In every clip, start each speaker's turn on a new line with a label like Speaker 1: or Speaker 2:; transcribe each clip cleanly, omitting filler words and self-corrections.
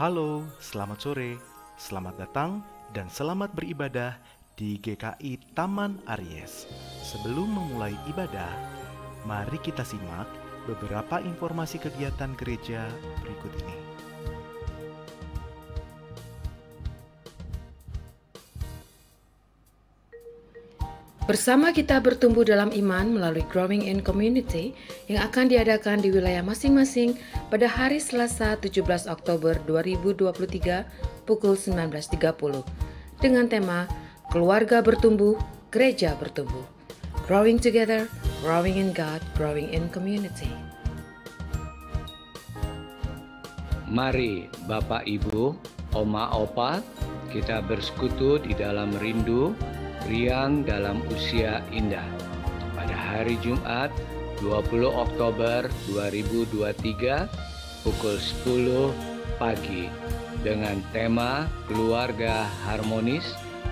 Speaker 1: Halo, selamat sore, selamat datang, dan selamat beribadah di GKI Taman Aries. Sebelum memulai ibadah, mari kita simak beberapa informasi kegiatan gereja berikut ini.
Speaker 2: Bersama kita bertumbuh dalam iman melalui Growing in Community yang akan diadakan di wilayah masing-masing pada hari Selasa 17 Oktober 2023 pukul 19.30 dengan tema Keluarga Bertumbuh, Gereja Bertumbuh. Growing Together, Growing in God, Growing in Community.
Speaker 3: Mari Bapak Ibu, Oma Opa, kita bersekutu di dalam rindu, riang dalam usia indah. Pada hari Jumat 20 Oktober 2023 pukul 10 pagi dengan tema Keluarga Harmonis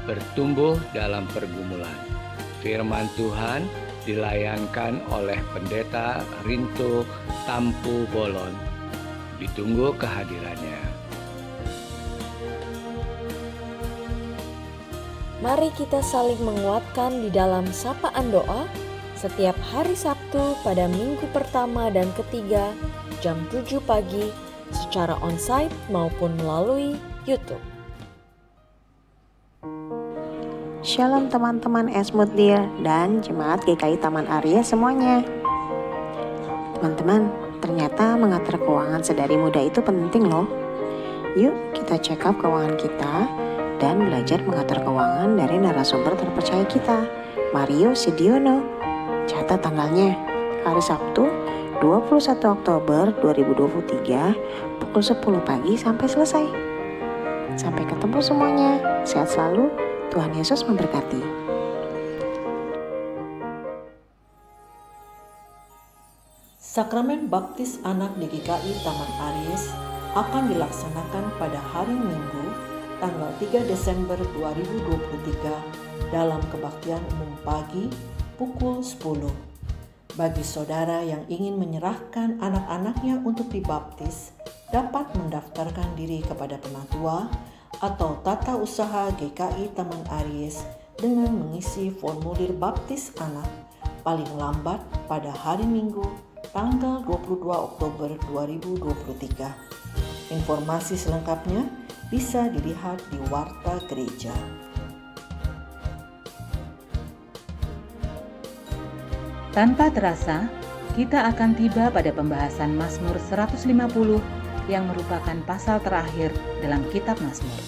Speaker 3: Bertumbuh dalam Pergumulan. Firman Tuhan dilayangkan oleh Pendeta Rinto Tampu Bolon. Ditunggu kehadirannya.
Speaker 4: Mari kita saling menguatkan di dalam sapaan doa setiap hari Sabtu pada minggu pertama dan ketiga jam 7 pagi secara onsite maupun melalui YouTube.
Speaker 5: Shalom teman-teman Esmut Dear dan Jemaat GKI Taman Aries semuanya. Teman-teman, ternyata mengatur keuangan sedari muda itu penting loh. Yuk kita check up keuangan kita dan belajar mengatur keuangan dari narasumber terpercaya kita, Mario Sidiono. Catat tanggalnya, hari Sabtu 21 Oktober 2023 pukul 10 pagi sampai selesai. Sampai ketemu semuanya, sehat selalu, Tuhan Yesus memberkati.
Speaker 6: Sakramen Baptis Anak di GKI Taman Aries akan dilaksanakan pada hari Minggu tanggal 3 Desember 2023 dalam kebaktian umum pagi pukul 10. Bagi saudara yang ingin menyerahkan anak-anaknya untuk dibaptis, dapat mendaftarkan diri kepada penatua atau tata usaha GKI Taman Aries dengan mengisi formulir baptis anak paling lambat pada hari Minggu tanggal 22 Oktober 2023. Informasi selengkapnya bisa dilihat di Warta Gereja.
Speaker 7: Tanpa terasa, kita akan tiba pada pembahasan Mazmur 150 yang merupakan pasal terakhir dalam kitab Mazmur.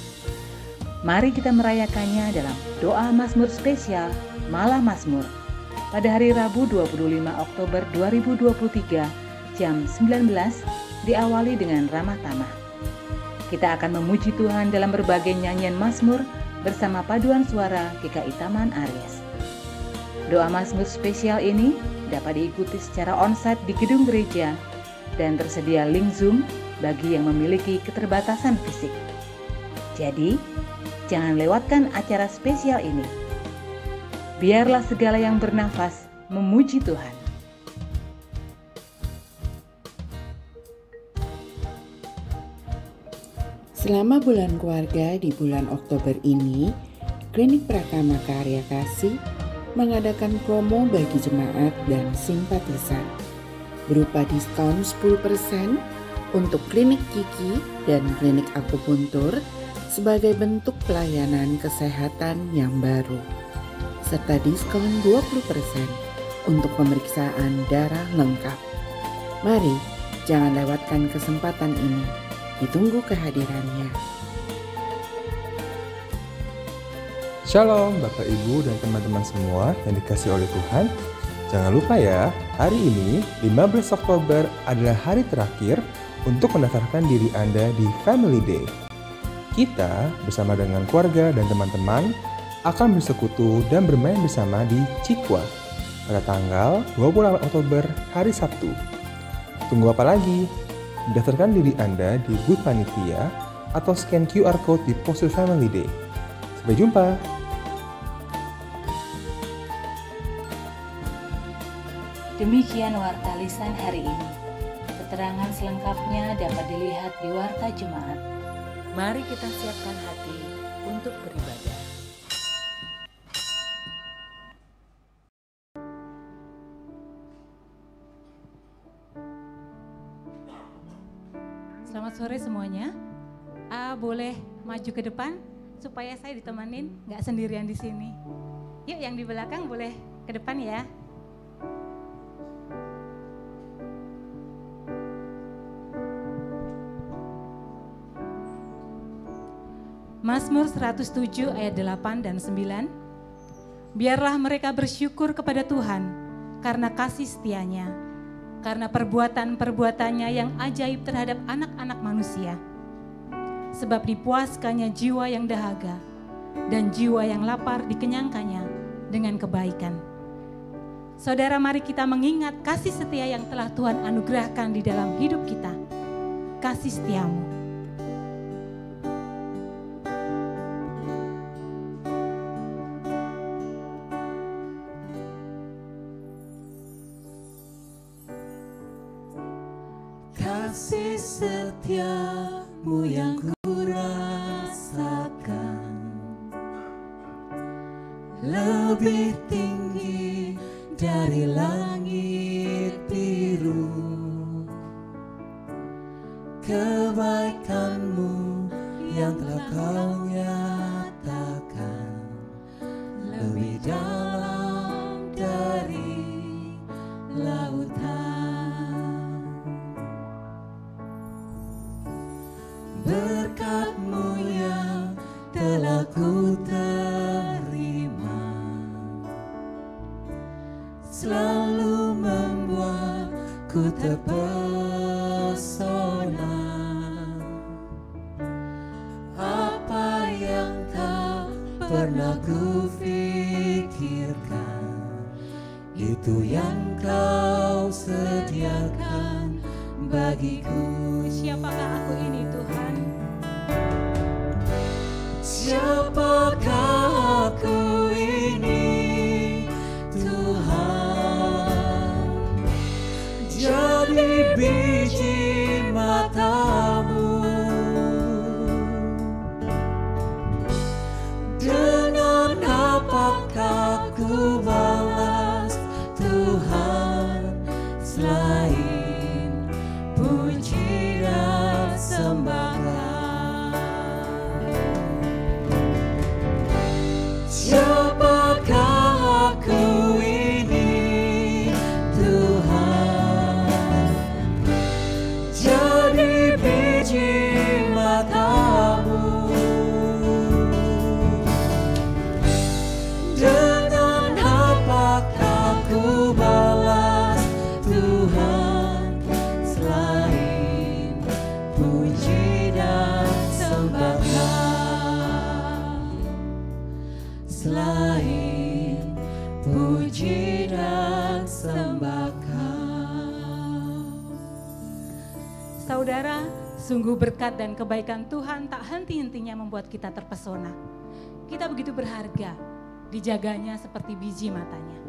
Speaker 7: Mari kita merayakannya dalam doa Mazmur spesial Malam Mazmur pada hari Rabu 25 Oktober 2023 jam 19 diawali dengan ramah tamah. Kita akan memuji Tuhan dalam berbagai nyanyian Mazmur bersama paduan suara GKI Taman Aries. Doa Mazmur spesial ini dapat diikuti secara onsite di gedung gereja dan tersedia link Zoom bagi yang memiliki keterbatasan fisik. Jadi, jangan lewatkan acara spesial ini. Biarlah segala yang bernafas memuji Tuhan.
Speaker 8: Selama bulan keluarga di bulan Oktober ini, Klinik Pratama Karya Kasih mengadakan promo bagi jemaat dan simpatisan berupa diskon 10% untuk klinik gigi dan klinik akupuntur sebagai bentuk pelayanan kesehatan yang baru, serta diskon 20% untuk pemeriksaan darah lengkap. Mari, jangan lewatkan kesempatan ini. Ditunggu kehadirannya.
Speaker 9: Shalom Bapak Ibu dan teman-teman semua yang dikasihi oleh Tuhan. Jangan lupa ya, hari ini 15 Oktober adalah hari terakhir untuk mendaftarkan diri Anda di Family Day. Kita bersama dengan keluarga dan teman-teman akan bersekutu dan bermain bersama di Cikwa pada tanggal 28 Oktober hari Sabtu. Tunggu apa lagi? Daftarkan diri Anda di booth panitia atau scan QR Code di poster Family Day. Sampai jumpa!
Speaker 7: Demikian warta lisan hari ini. Keterangan selengkapnya dapat dilihat di Warta Jemaat. Mari kita siapkan hati untuk beribadah. Selamat sore semuanya. Boleh maju ke depan supaya saya ditemanin, nggak sendirian di sini. Yuk, yang di belakang boleh ke depan ya. Mazmur 107 ayat 8 dan 9. Biarlah mereka bersyukur kepada Tuhan karena kasih setia-Nya, karena perbuatan-perbuatannya yang ajaib terhadap anak-anak manusia. Sebab dipuaskannya jiwa yang dahaga, dan jiwa yang lapar dikenyangkannya dengan kebaikan. Saudara, mari kita mengingat kasih setia yang telah Tuhan anugerahkan di dalam hidup kita. Kasih setia-Mu.
Speaker 10: Kasih setia-Mu yang kurasakan lebih tinggi dari langit biru. Kebaikan-Mu yang telah Kau nyatakan lebih dalam dari lautan. Berkat-Mu yang telah ku terima selalu membuatku terpesona. Apa yang tak pernah ku pikirkan, itu yang Kau sediakan bagiku.
Speaker 7: Siapakah aku ini, Tuhan?
Speaker 10: Siapakah aku ini, Tuhan? Jadi biji mata-Mu. Dengan apakah ku balas, Tuhan, selain puji dan sembah? Siapakah aku ini, Tuhan? Jadi biji mata-Mu. Dengan apakah ku balas, Tuhan, selain puji dan sembah? Selain puji dan sembah Kau.
Speaker 7: Saudara, sungguh berkat dan kebaikan Tuhan tak henti-hentinya membuat kita terpesona. Kita begitu berharga, dijaganya seperti biji matanya.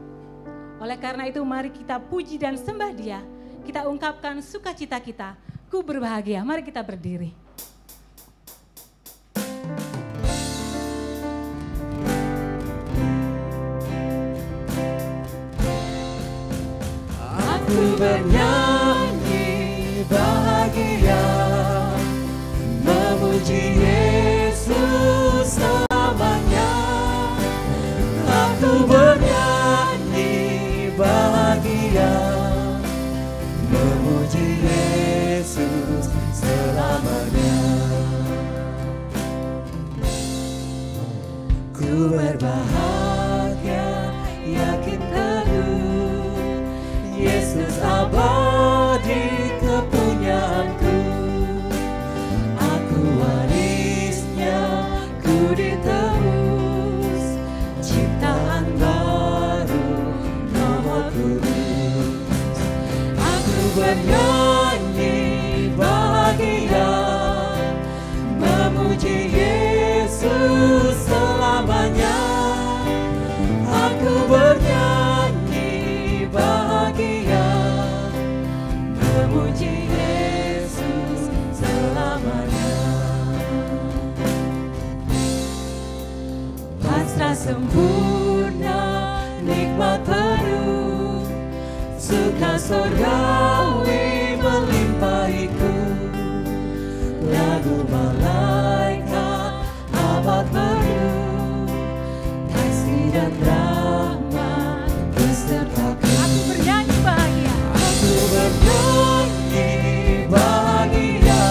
Speaker 7: Oleh karena itu mari kita puji dan sembah Dia. Kita ungkapkan sukacita kita. Ku berbahagia, mari kita berdiri.
Speaker 10: Aku bernyanyi bahagia, memuji Yesus selamanya. Aku bernyanyi bahagia, memuji Yesus selamanya. Ku berbahagia, yakin teguh, Yesus abadi kepunyaanku. Aku warisnya, ku ditebus, ciptaan baru, Roh Kudus. Aku bernyanyi bahagia, memuji Yesus selamanya. Aku bernyanyi bahagia, sempurna, nikmat penuh, suka surgawi melimpahiku. Lagu malaikat abad penuh, kasih dan rahmat besertaku.
Speaker 11: Aku bernyanyi bahagia.
Speaker 10: Aku bernyanyi bahagia,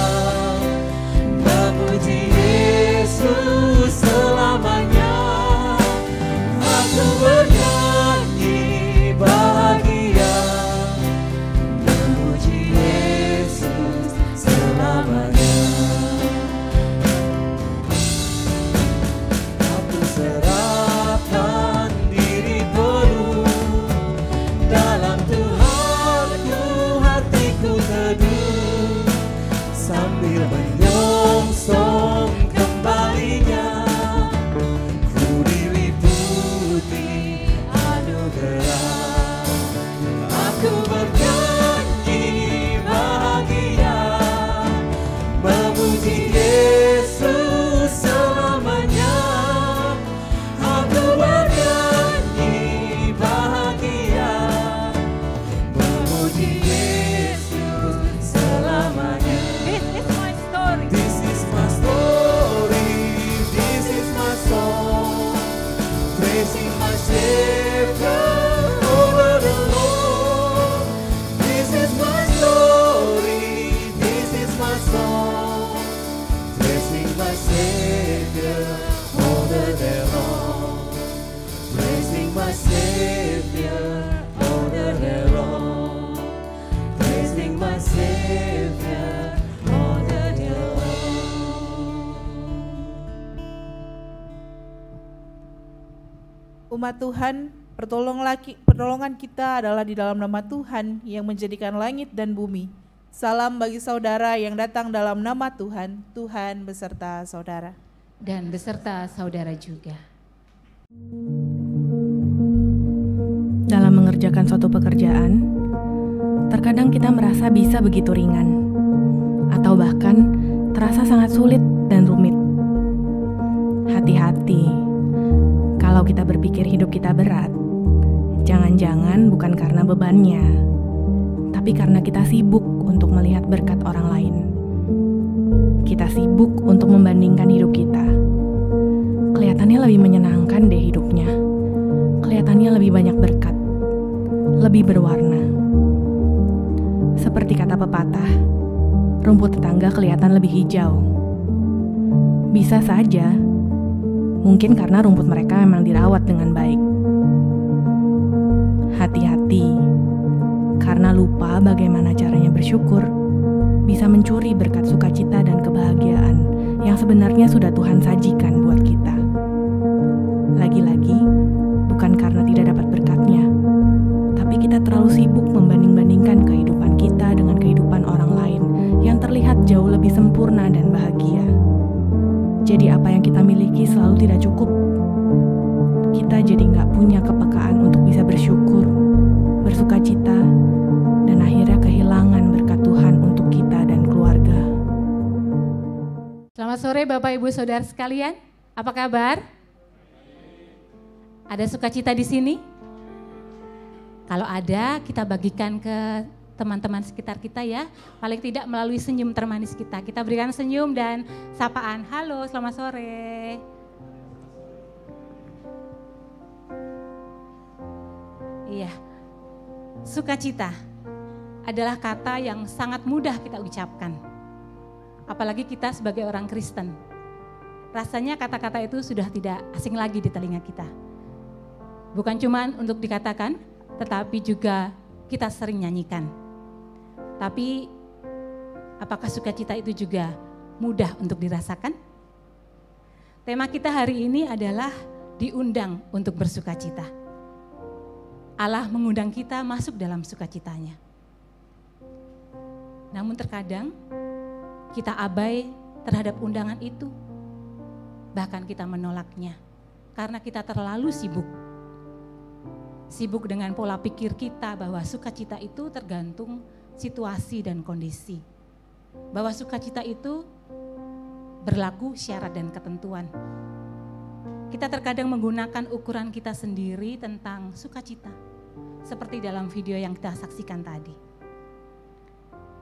Speaker 10: memuji Yesus selamanya. Aku bernyanyi bahagia, memuji Yesus selamanya. Aku serahkan diri penuh dalam Tuhanku, hatiku teduh sambil menyongsong kembalinya. Ku diliputi anugerah. Aku bernyanyi bahagia, memuji Yesus selamanya. Aku bernyanyi bahagia, memuji Yesus selamanya.
Speaker 11: This is my story.
Speaker 10: This is my story, this is my song, praising my Savior over the Lord. This is my story, this is my song, praising my Savior all the day long. Praising my Savior all the day long. Praising my Savior all the day long.
Speaker 12: Umat Tuhan, pertolongan kita adalah di dalam nama Tuhan yang menjadikan langit dan bumi. Salam bagi saudara yang datang dalam nama Tuhan, Tuhan beserta saudara.
Speaker 11: Dan beserta saudara juga.
Speaker 13: Dalam mengerjakan suatu pekerjaan, terkadang kita merasa bisa begitu ringan, atau bahkan terasa sangat sulit dan rumit. Hati-hati, kalau kita berpikir hidup kita berat, jangan-jangan bukan karena bebannya, tapi karena kita sibuk untuk melihat berkat orang lain. Kita sibuk untuk membandingkan hidup kita. Kelihatannya lebih menyenangkan deh hidupnya. Kelihatannya lebih banyak berkat, lebih berwarna. Seperti kata pepatah, rumput tetangga kelihatan lebih hijau. Bisa saja, mungkin karena rumput mereka memang dirawat dengan baik. Hati-hati, karena lupa bagaimana caranya bersyukur, bisa mencuri berkat sukacita dan kebahagiaan yang sebenarnya sudah Tuhan sajikan buat kita. Lagi-lagi, bukan karena tidak dapat berkatnya, tapi kita terlalu sibuk membanding-bandingkan kehidupan kita dengan kehidupan orang lain yang terlihat jauh lebih sempurna dan bahagia. Jadi apa yang kita miliki selalu tidak cukup. Kita jadi nggak punya kepekaan untuk bisa bersyukur, bersukacita, dan akhirnya kehilangan berkat Tuhan untuk kita dan keluarga.
Speaker 11: Selamat sore Bapak Ibu Saudara sekalian. Apa kabar? Ada sukacita di sini? Kalau ada, kita bagikan ke teman-teman sekitar kita ya. Paling tidak melalui senyum termanis kita. Kita berikan senyum dan sapaan. Halo, selamat sore. Iya, sukacita adalah kata yang sangat mudah kita ucapkan. Apalagi kita sebagai orang Kristen. Rasanya kata-kata itu sudah tidak asing lagi di telinga kita. Bukan cuma untuk dikatakan, tetapi juga kita sering nyanyikan. Tapi apakah sukacita itu juga mudah untuk dirasakan? Tema kita hari ini adalah diundang untuk bersukacita. Allah mengundang kita masuk dalam sukacitanya. Namun terkadang kita abai terhadap undangan itu. Bahkan kita menolaknya karena kita terlalu sibuk. Sibuk dengan pola pikir kita bahwa sukacita itu tergantung situasi dan kondisi. Bahwa sukacita itu berlaku syarat dan ketentuan. Kita terkadang menggunakan ukuran kita sendiri tentang sukacita. Seperti dalam video yang kita saksikan tadi.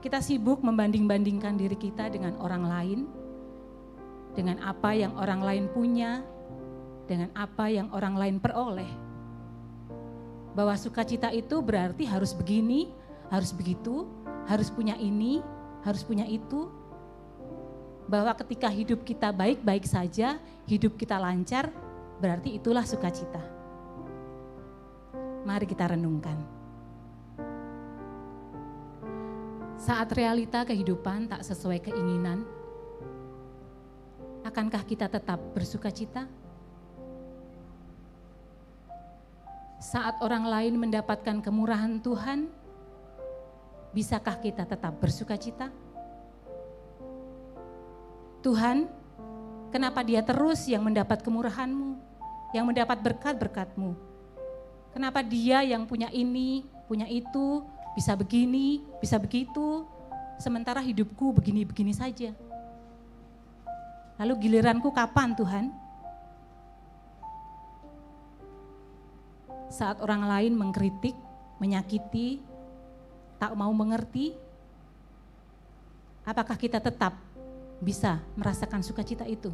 Speaker 11: Kita sibuk membanding-bandingkan diri kita dengan orang lain, dengan apa yang orang lain punya, dengan apa yang orang lain peroleh. Bahwa sukacita itu berarti harus begini, harus begitu, harus punya ini, harus punya itu. Bahwa ketika hidup kita baik-baik saja, hidup kita lancar, berarti itulah sukacita. Mari kita renungkan. Saat realita kehidupan tak sesuai keinginan, akankah kita tetap bersukacita? Saat orang lain mendapatkan kemurahan Tuhan, bisakah kita tetap bersukacita? Tuhan, kenapa Dia terus yang mendapat kemurahan-Mu, yang mendapat berkat-berkat-Mu? Kenapa Dia yang punya ini, punya itu, bisa begini, bisa begitu, sementara hidupku begini-begini saja? Lalu giliranku kapan, Tuhan? Saat orang lain mengkritik, menyakiti, tak mau mengerti, apakah kita tetap bisa merasakan sukacita itu?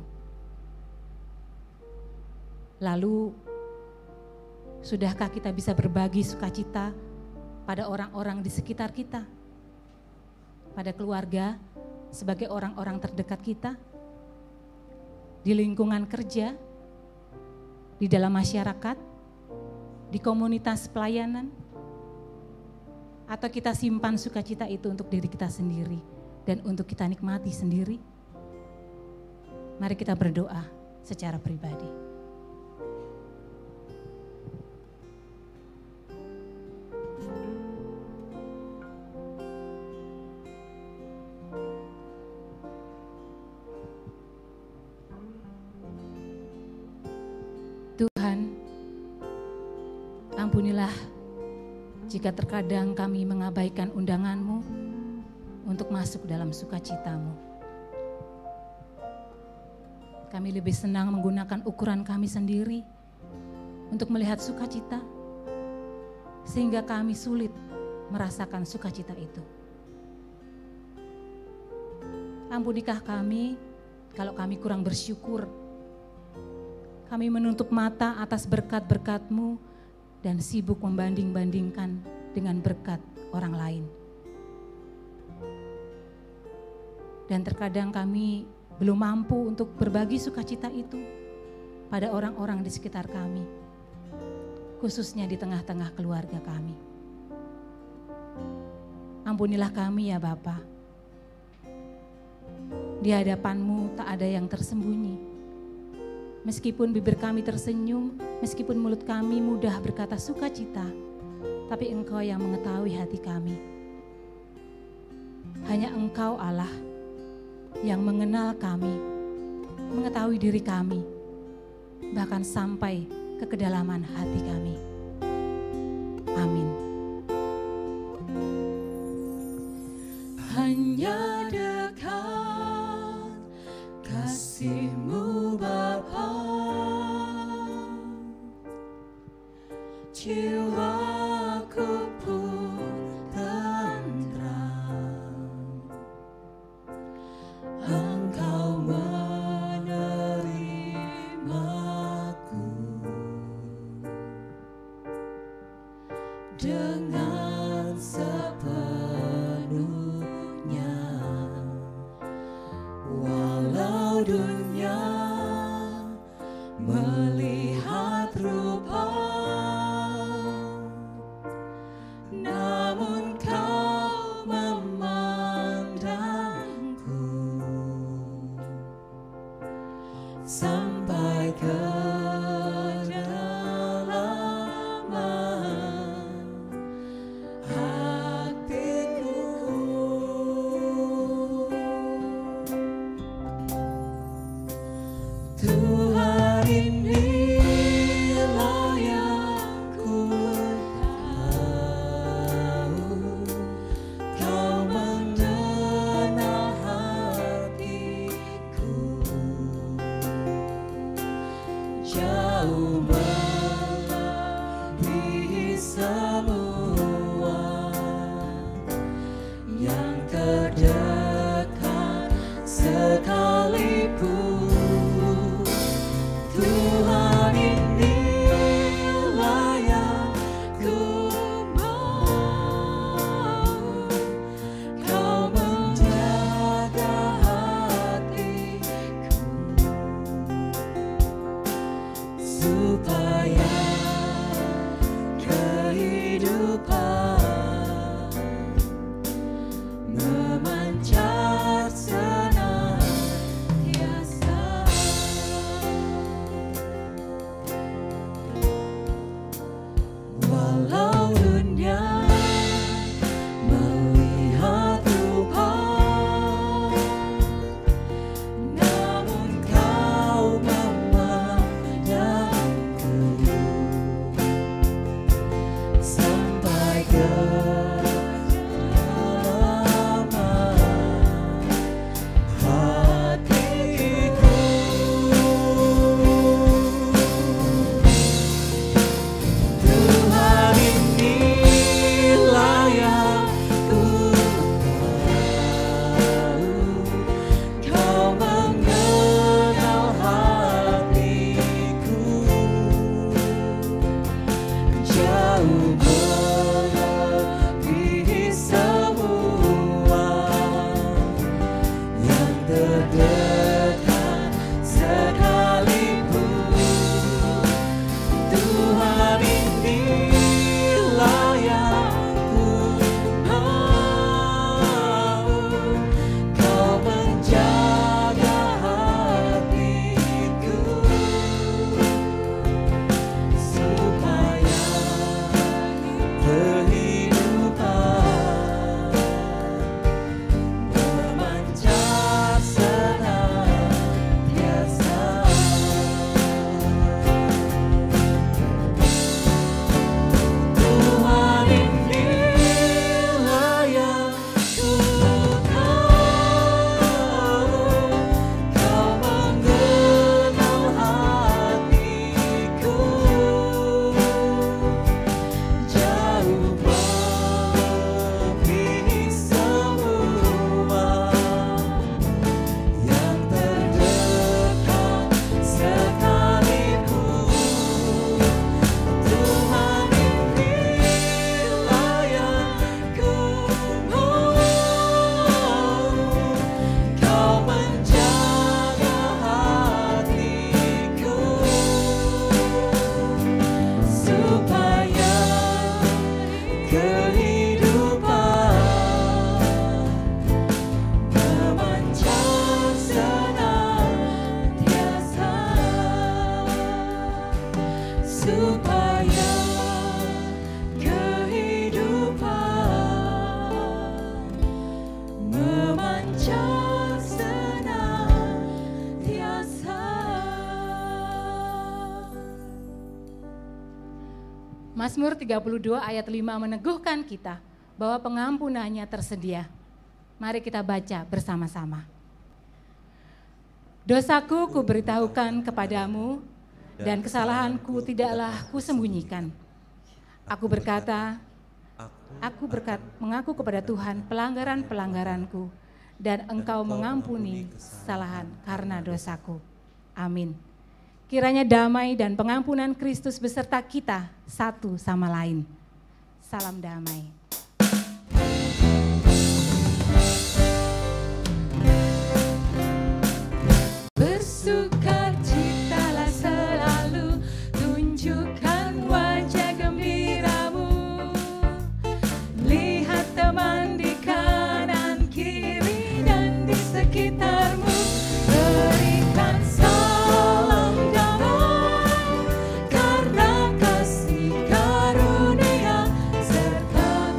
Speaker 11: Lalu, sudahkah kita bisa berbagi sukacita pada orang-orang di sekitar kita, pada keluarga, sebagai orang-orang terdekat kita, di lingkungan kerja, di dalam masyarakat, di komunitas pelayanan, atau kita simpan sukacita itu untuk diri kita sendiri dan untuk kita nikmati sendiri? Mari kita berdoa secara pribadi. Tuhan, ampunilah jika terkadang kami mengabaikan undangan-Mu untuk masuk dalam sukacita-Mu. Kami lebih senang menggunakan ukuran kami sendiri untuk melihat sukacita, sehingga kami sulit merasakan sukacita itu. Ampunikah kami kalau kami kurang bersyukur. Kami menutup mata atas berkat-berkat-Mu dan sibuk membanding-bandingkan dengan berkat orang lain. Dan terkadang kami belum mampu untuk berbagi sukacita itu pada orang-orang di sekitar kami, khususnya di tengah-tengah keluarga kami. Ampunilah kami ya Bapa. Di hadapan-Mu tak ada yang tersembunyi. Meskipun bibir kami tersenyum, meskipun mulut kami mudah berkata sukacita, tapi Engkau yang mengetahui hati kami. Hanya Engkau Allah yang mengenal kami, mengetahui diri kami, bahkan sampai ke kedalaman hati kami. Amin.
Speaker 10: Hanya dekat kasih-Mu Bapa, jiwaku pun tentram. Engkau menerimaku dengan sepenuhnya, walau dunia melihat rupa, namun Kau memandangku sampai kedalaman hatiku. Tuhan, inilah yang ku tahu, Kau mendengar hatiku. jauh melebihi semua yang terdekat sekalipun. Tuhan inilah yang ku mau, Kau menjaga hatiku supaya kehidupan memancar senantiasa. Walau dunia melihat rupa, namun Kau memandangku sampai kedalaman hatiku. Tuhan inilah yang ku tahu, Kau mengenal hatiku jauh melebihi semua yang terdekat sekalipun. Tuhan inilah yang ku mau, Kau menjaga hatiku supaya kehidupan memancar senantiasa. Tuhan inilah yang ku tahu, Kau mengenal hatiku jauh melebihi semua yang terdekat sekalipun. Tuhan inilah yang ku mau, Kau menjaga hatiku supaya kehidupan memancar senantiasa, supaya kehidupan memancar senantiasa.
Speaker 11: Mazmur 32 ayat 5 meneguhkan kita bahwa pengampunannya tersedia. Mari kita baca bersama-sama. Dosaku kuberitahukan kepadamu, dan kesalahanku tidaklah kusembunyikan. Aku mengaku kepada Tuhan pelanggaran-pelanggaranku, dan Engkau mengampuni kesalahan karena dosaku. Amin. Kiranya damai dan pengampunan Kristus beserta kita satu sama lain. Salam damai.
Speaker 10: Bersukacitalah selalu, tunjukkan wajah gembiramu. Lihat teman di kanan kiri dan di sekitarmu. Berikan salam damai karena kasih karunia serta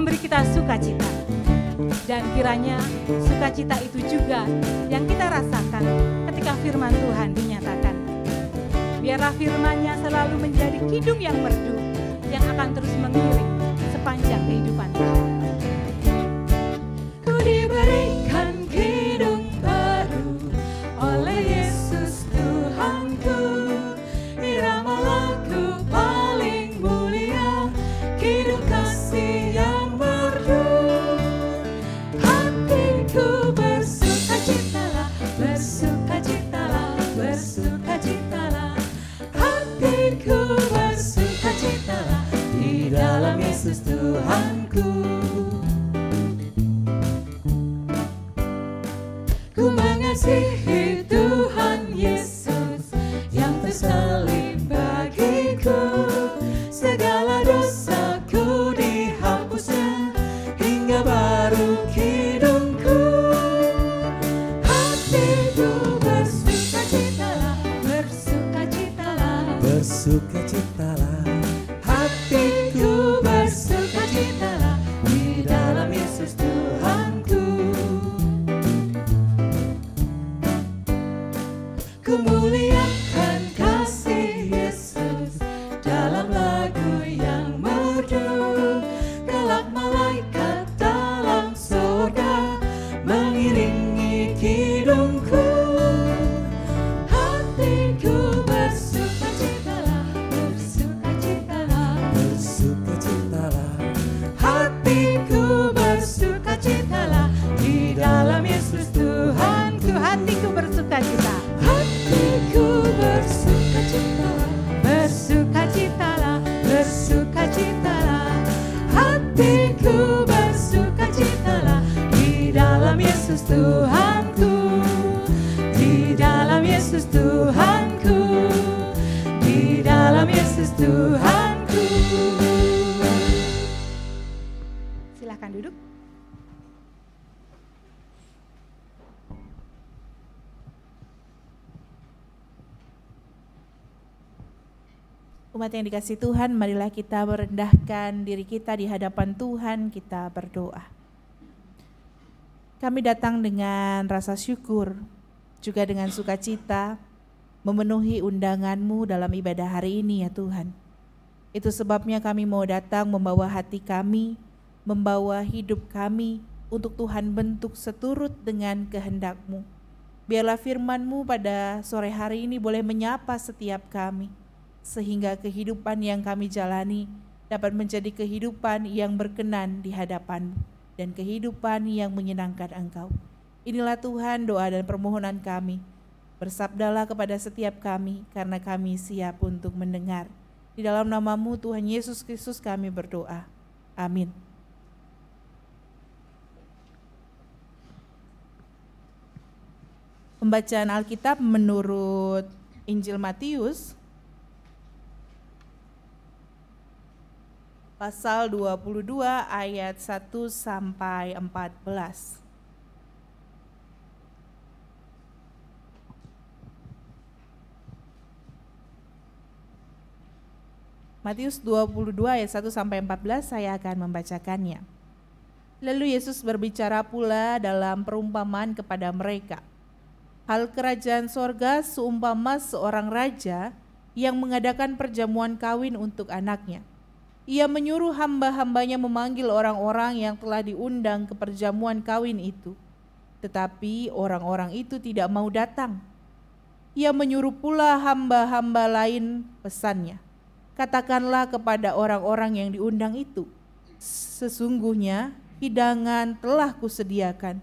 Speaker 11: memberi kita sukacita. Dan kiranya sukacita itu juga yang kita rasakan ketika firman Tuhan dinyatakan. Biarlah firman-Nya selalu menjadi kidung yang merdu yang akan terus mengiring sepanjang kehidupan kita. Ku diberikan kidung baru oleh Yesus Tuhanku, irama lagu paling mulia, kidung kasih yang merdu. Hatiku bersukacitalah, bersukacitalah, bersukacitalah. Hatiku bersukacitalah di dalam Yesus Tuhanku. Ku mengasihi Tuhan Yesus yang tersalib bagiku. Segala dosaku dihapusnya hingga baru hidupku. Hatiku bersukacitalah, bersukacitalah, bersukacitalah. Hatiku bersukacitalah di dalam Yesus Tuhanku. Ku muliakan kasih Yesus dalam lagu yang merdu. Kelak malaikat dalam surga mengiringi kidungku. Hatiku bersukacitalah, bersukacitalah, bersukacitalah. Hatiku bersukacitalah di dalam Yesus Tuhanku. Hatiku bersukacita. Hatiku bersukacitalah, bersukacitalah, bersukacitalah. Hatiku bersukacitalah di dalam Yesus Tuhanku, di dalam Yesus Tuhanku, di dalam Yesus Tuhanku. Silakan duduk.
Speaker 12: Umat yang dikasihi Tuhan, marilah kita merendahkan diri kita di hadapan Tuhan, kita berdoa. Kami datang dengan rasa syukur, juga dengan sukacita, memenuhi undangan-Mu dalam ibadah hari ini ya Tuhan. Itu sebabnya kami mau datang membawa hati kami, membawa hidup kami, untuk Tuhan bentuk seturut dengan kehendak-Mu. Biarlah firman-Mu pada sore hari ini boleh menyapa setiap kami, sehingga kehidupan yang kami jalani dapat menjadi kehidupan yang berkenan di hadapan-Mu dan kehidupan yang menyenangkan Engkau. Inilah Tuhan doa dan permohonan kami. Bersabdalah kepada setiap kami, karena kami siap untuk mendengar. Di dalam nama-Mu Tuhan Yesus Kristus kami berdoa. Amin. Pembacaan Alkitab menurut Injil Matius pasal 22 ayat 1 sampai 14. Matius 22 ayat 1 sampai 14 saya akan membacakannya. Lalu Yesus berbicara pula dalam perumpamaan kepada mereka. Hal kerajaan sorga seumpama seorang raja yang mengadakan perjamuan kawin untuk anaknya. Ia menyuruh hamba-hambanya memanggil orang-orang yang telah diundang ke perjamuan kawin itu. Tetapi orang-orang itu tidak mau datang. Ia menyuruh pula hamba-hamba lain, pesannya. Katakanlah kepada orang-orang yang diundang itu, sesungguhnya hidangan telah kusediakan.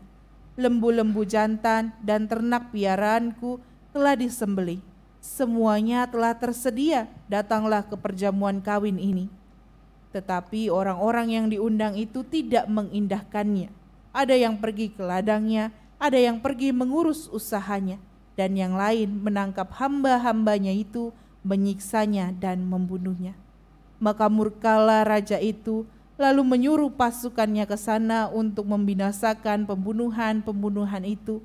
Speaker 12: Lembu-lembu jantan dan ternak piaraanku telah disembelih. Semuanya telah tersedia, datanglah ke perjamuan kawin ini. Tetapi orang-orang yang diundang itu tidak mengindahkannya. Ada yang pergi ke ladangnya, ada yang pergi mengurus usahanya, dan yang lain menangkap hamba-hambanya itu, menyiksanya dan membunuhnya. Maka murkalah raja itu, lalu menyuruh pasukannya ke sana untuk membinasakan pembunuhan itu,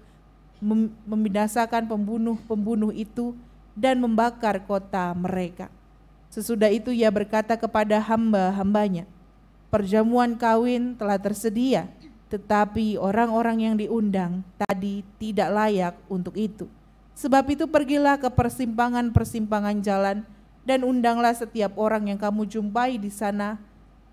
Speaker 12: membinasakan pembunuh-pembunuh itu, dan membakar kota mereka. Sesudah itu ia berkata kepada hamba-hambanya, perjamuan kawin telah tersedia, tetapi orang-orang yang diundang tadi tidak layak untuk itu. Sebab itu pergilah ke persimpangan-persimpangan jalan dan undanglah setiap orang yang kamu jumpai di sana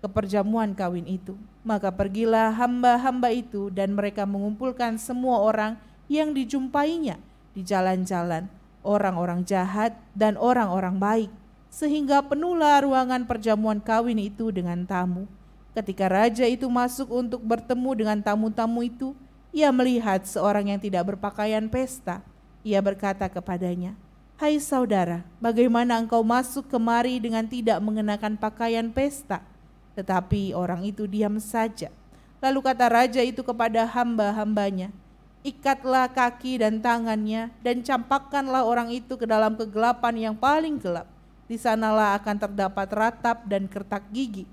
Speaker 12: ke perjamuan kawin itu. Maka pergilah hamba-hamba itu dan mereka mengumpulkan semua orang yang dijumpainya di jalan-jalan, orang-orang jahat dan orang-orang baik, sehingga penuhlah ruangan perjamuan kawin itu dengan tamu. Ketika raja itu masuk untuk bertemu dengan tamu-tamu itu, ia melihat seorang yang tidak berpakaian pesta. Ia berkata kepadanya, "Hai saudara, bagaimana engkau masuk kemari dengan tidak mengenakan pakaian pesta?" Tetapi orang itu diam saja. Lalu kata raja itu kepada hamba-hambanya, "Ikatlah kaki dan tangannya dan campakkanlah orang itu ke dalam kegelapan yang paling gelap. Di sanalah akan terdapat ratap dan kertak gigi.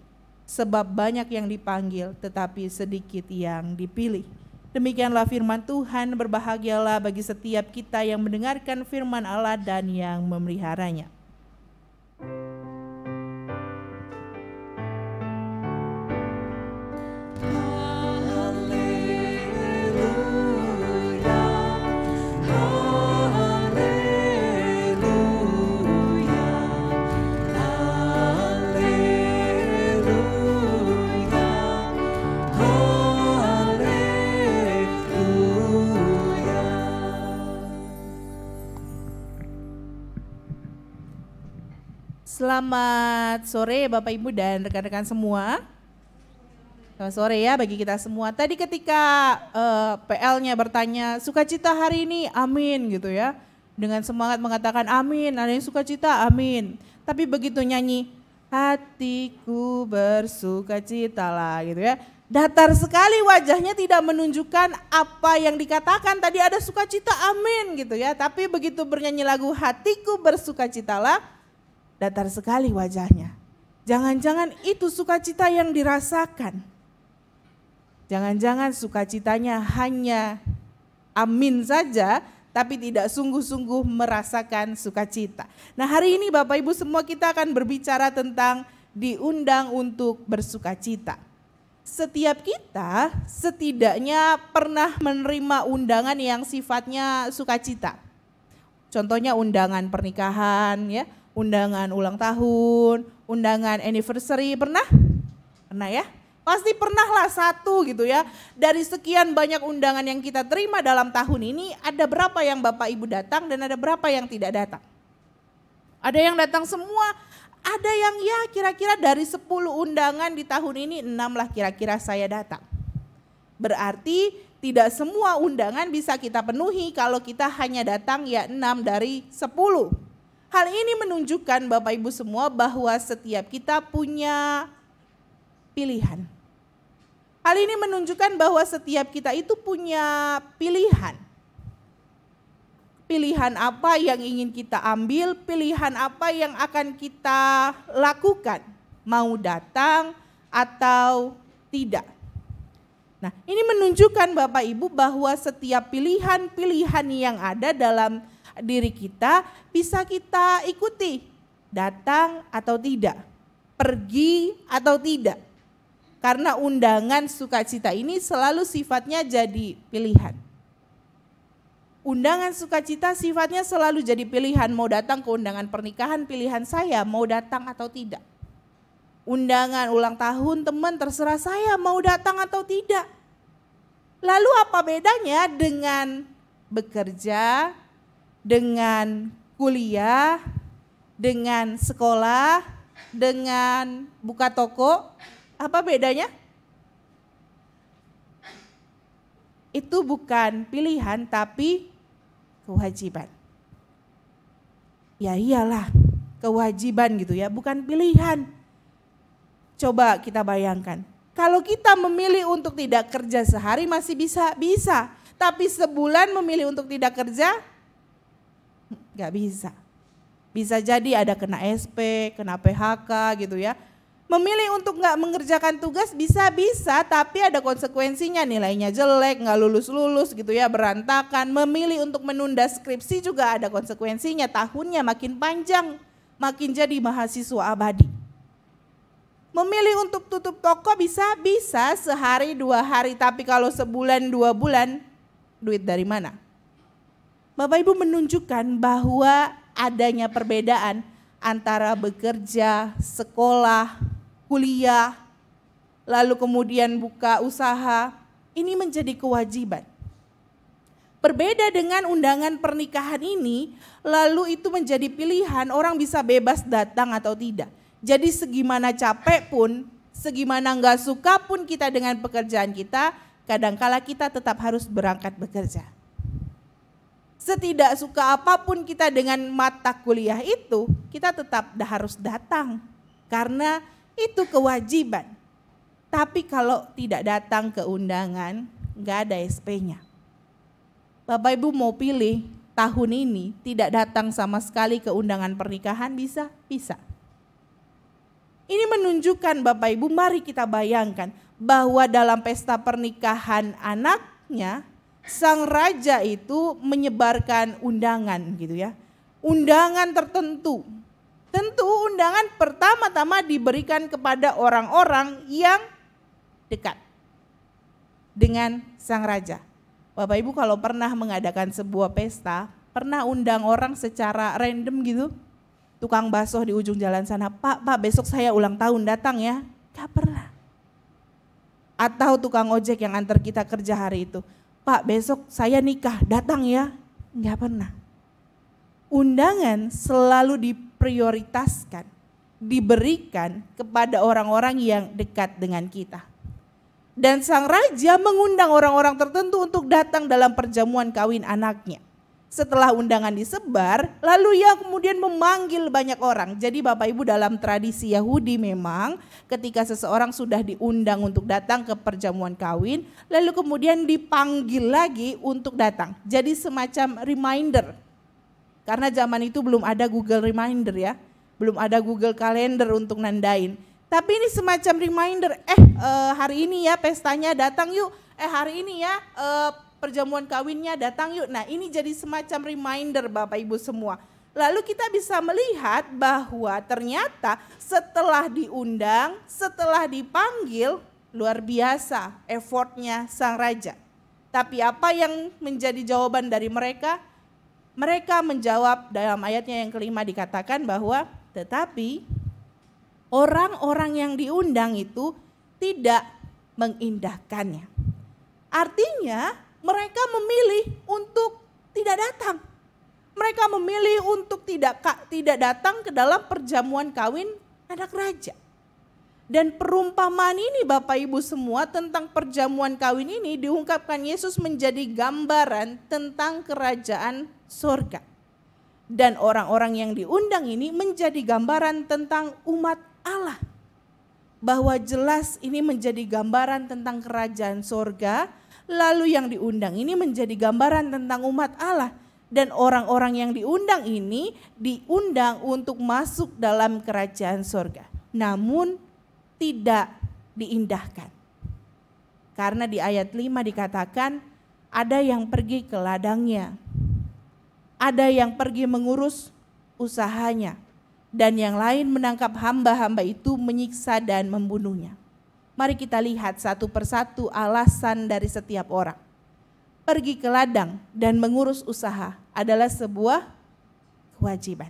Speaker 12: Sebab banyak yang dipanggil, tetapi sedikit yang dipilih." Demikianlah firman Tuhan. Berbahagialah bagi setiap kita yang mendengarkan firman Allah dan yang memeliharanya. Selamat sore Bapak Ibu dan rekan-rekan semua. Selamat sore ya bagi kita semua. Tadi ketika PL-nya bertanya, sukacita hari ini, amin gitu ya. Dengan semangat mengatakan amin, ada yang sukacita, amin. Tapi begitu nyanyi, hatiku bersukacitalah gitu ya. Datar sekali wajahnya, tidak menunjukkan apa yang dikatakan. Tadi ada sukacita, amin gitu ya. Tapi begitu bernyanyi lagu hatiku bersukacitalah, datar sekali wajahnya. Jangan-jangan itu sukacita yang dirasakan. Jangan-jangan sukacitanya hanya amin saja, tapi tidak sungguh-sungguh merasakan sukacita. Nah hari ini Bapak Ibu semua kita akan berbicara tentang diundang untuk bersukacita. Setiap kita setidaknya pernah menerima undangan yang sifatnya sukacita. Contohnya undangan pernikahan ya. Undangan ulang tahun, undangan anniversary, pernah? Pernah ya? Pasti pernah lah satu gitu ya. Dari sekian banyak undangan yang kita terima dalam tahun ini, ada berapa yang Bapak Ibu datang dan ada berapa yang tidak datang? Ada yang datang semua, ada yang ya kira-kira dari 10 undangan di tahun ini 6 lah kira-kira saya datang. Berarti tidak semua undangan bisa kita penuhi kalau kita hanya datang ya 6 dari 10. Hal ini menunjukkan Bapak Ibu semua bahwa setiap kita punya pilihan. Hal ini menunjukkan bahwa setiap kita itu punya pilihan. Pilihan apa yang ingin kita ambil, pilihan apa yang akan kita lakukan. Mau datang atau tidak. Nah ini menunjukkan Bapak Ibu bahwa setiap pilihan-pilihan yang ada dalam diri kita bisa kita ikuti, datang atau tidak, pergi atau tidak. Karena undangan sukacita ini selalu sifatnya jadi pilihan. Undangan sukacita sifatnya selalu jadi pilihan, mau datang ke undangan pernikahan pilihan saya, mau datang atau tidak. Undangan ulang tahun teman terserah saya mau datang atau tidak. Lalu apa bedanya dengan bekerja, dengan kuliah, dengan sekolah, dengan buka toko, apa bedanya? Itu bukan pilihan tapi kewajiban. Ya iyalah, kewajiban gitu ya, bukan pilihan. Coba kita bayangkan, kalau kita memilih untuk tidak kerja sehari masih bisa. Tapi sebulan memilih untuk tidak kerja, nggak bisa. Bisa jadi ada kena SP, kena PHK gitu ya. Memilih untuk nggak mengerjakan tugas bisa, tapi ada konsekuensinya, nilainya jelek, nggak lulus gitu ya, berantakan. Memilih untuk menunda skripsi juga ada konsekuensinya, tahunnya makin panjang, makin jadi mahasiswa abadi. Memilih untuk tutup toko bisa sehari 2 hari, tapi kalau sebulan 2 bulan, duit dari mana? Bapak Ibu menunjukkan bahwa adanya perbedaan antara bekerja, sekolah, kuliah, lalu kemudian buka usaha, ini menjadi kewajiban. Berbeda dengan undangan pernikahan ini, lalu itu menjadi pilihan, orang bisa bebas datang atau tidak. Jadi segimana capek pun, segimana enggak suka pun kita dengan pekerjaan kita, kadangkala kita tetap harus berangkat bekerja. Setidak suka apapun kita dengan mata kuliah itu, kita tetap harus datang. Karena itu kewajiban. Tapi kalau tidak datang ke undangan, enggak ada SP-nya. Bapak Ibu mau pilih tahun ini tidak datang sama sekali ke undangan pernikahan, bisa? Bisa. Ini menunjukkan Bapak Ibu, mari kita bayangkan bahwa dalam pesta pernikahan anaknya, sang raja itu menyebarkan undangan gitu ya. Undangan tertentu. Tentu undangan pertama-tama diberikan kepada orang-orang yang dekat dengan sang raja. Bapak Ibu kalau pernah mengadakan sebuah pesta, pernah undang orang secara random gitu? Tukang bakso di ujung jalan sana, Pak besok saya ulang tahun, datang ya. Gak pernah. Atau tukang ojek yang antar kita kerja hari itu, Pak besok saya nikah, datang ya. Gak pernah. Undangan selalu diprioritaskan, diberikan kepada orang-orang yang dekat dengan kita. Dan sang raja mengundang orang-orang tertentu untuk datang dalam perjamuan kawin anaknya. Setelah undangan disebar, lalu ia kemudian memanggil banyak orang. Jadi Bapak Ibu dalam tradisi Yahudi memang ketika seseorang sudah diundang untuk datang ke perjamuan kawin, lalu kemudian dipanggil lagi untuk datang. Jadi semacam reminder. Karena zaman itu belum ada Google Reminder ya, belum ada Google Calendar untuk nandain. Tapi ini semacam reminder, hari ini ya pestanya datang yuk, hari ini ya perjamuan kawinnya datang yuk. Nah ini jadi semacam reminder Bapak Ibu semua. Lalu kita bisa melihat bahwa ternyata setelah diundang, setelah dipanggil, luar biasa effortnya sang raja. Tapi apa yang menjadi jawaban dari mereka? Mereka menjawab dalam ayatnya yang kelima dikatakan bahwa tetapi orang-orang yang diundang itu tidak mengindahkannya. Artinya mereka memilih untuk tidak datang. Mereka memilih untuk tidak datang ke dalam perjamuan kawin anak raja. Dan perumpamaan ini Bapak Ibu semua tentang perjamuan kawin ini diungkapkan Yesus menjadi gambaran tentang kerajaan surga. Dan orang-orang yang diundang ini menjadi gambaran tentang umat Allah. Bahwa jelas ini menjadi gambaran tentang kerajaan surga. Lalu yang diundang ini menjadi gambaran tentang umat Allah. Dan orang-orang yang diundang ini diundang untuk masuk dalam kerajaan surga. Namun tidak diindahkan. Karena di ayat 5 dikatakan ada yang pergi ke ladangnya. Ada yang pergi mengurus usahanya. Dan yang lain menangkap hamba-hamba itu menyiksa dan membunuhnya. Mari kita lihat satu persatu alasan dari setiap orang. Pergi ke ladang dan mengurus usaha adalah sebuah kewajiban.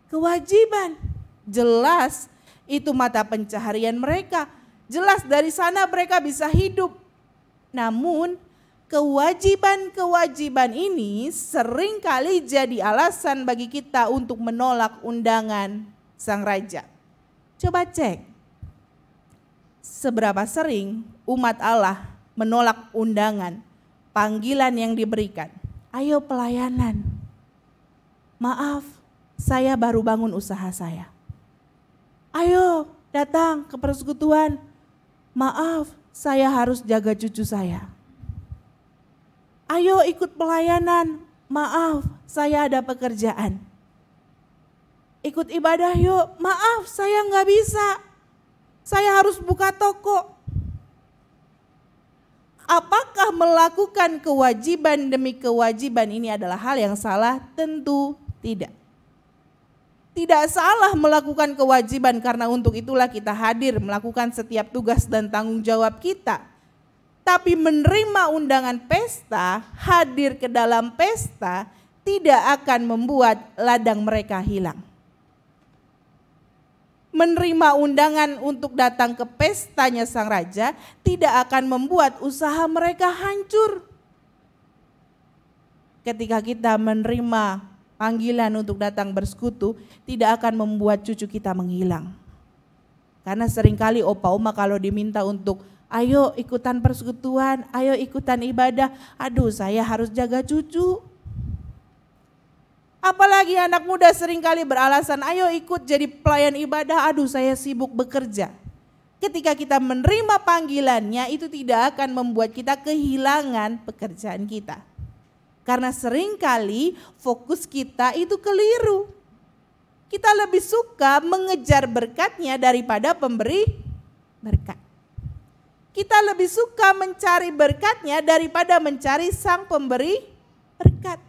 Speaker 12: Kewajiban, jelas itu mata pencaharian mereka. Jelas dari sana mereka bisa hidup. Namun kewajiban-kewajiban ini seringkali jadi alasan bagi kita untuk menolak undangan sang raja. Coba cek. Seberapa sering umat Allah menolak undangan, panggilan yang diberikan. Ayo pelayanan. Maaf, saya baru bangun usaha saya. Ayo datang ke persekutuan. Maaf, saya harus jaga cucu saya. Ayo ikut pelayanan. Maaf, saya ada pekerjaan. Ikut ibadah yuk. Maaf, saya nggak bisa. Saya harus buka toko. Apakah melakukan kewajiban demi kewajiban ini adalah hal yang salah? Tentu tidak. Tidak salah melakukan kewajiban karena untuk itulah kita hadir melakukan setiap tugas dan tanggung jawab kita. Tapi menerima undangan pesta, hadir ke dalam pesta tidak akan membuat ladang mereka hilang. Menerima undangan untuk datang ke pestanya sang raja tidak akan membuat usaha mereka hancur. Ketika kita menerima panggilan untuk datang bersekutu tidak akan membuat cucu kita menghilang. Karena seringkali opa oma kalau diminta untuk ayo ikutan persekutuan, ayo ikutan ibadah, aduh saya harus jaga cucu. Apalagi anak muda seringkali beralasan ayo ikut jadi pelayan ibadah, aduh saya sibuk bekerja. Ketika kita menerima panggilannya itu tidak akan membuat kita kehilangan pekerjaan kita. Karena seringkali fokus kita itu keliru. Kita lebih suka mengejar berkatnya daripada pemberi berkat. Kita lebih suka mencari berkatnya daripada mencari sang pemberi berkat.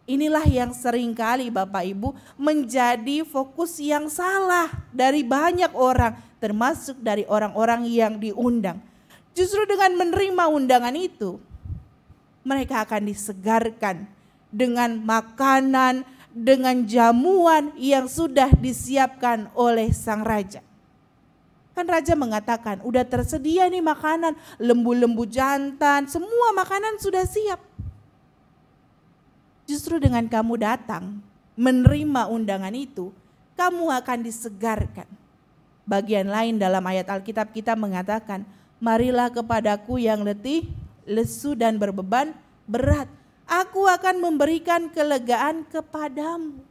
Speaker 12: Inilah yang seringkali Bapak Ibu menjadi fokus yang salah dari banyak orang, termasuk dari orang-orang yang diundang. Justru dengan menerima undangan itu, mereka akan disegarkan dengan makanan, dengan jamuan yang sudah disiapkan oleh sang raja. Kan raja mengatakan, udah tersedia nih makanan, lembu-lembu jantan, semua makanan sudah siap. Justru dengan kamu datang, menerima undangan itu, kamu akan disegarkan. Bagian lain dalam ayat Alkitab kita mengatakan, marilah kepadaku yang letih, lesu dan berbeban berat, aku akan memberikan kelegaan kepadamu.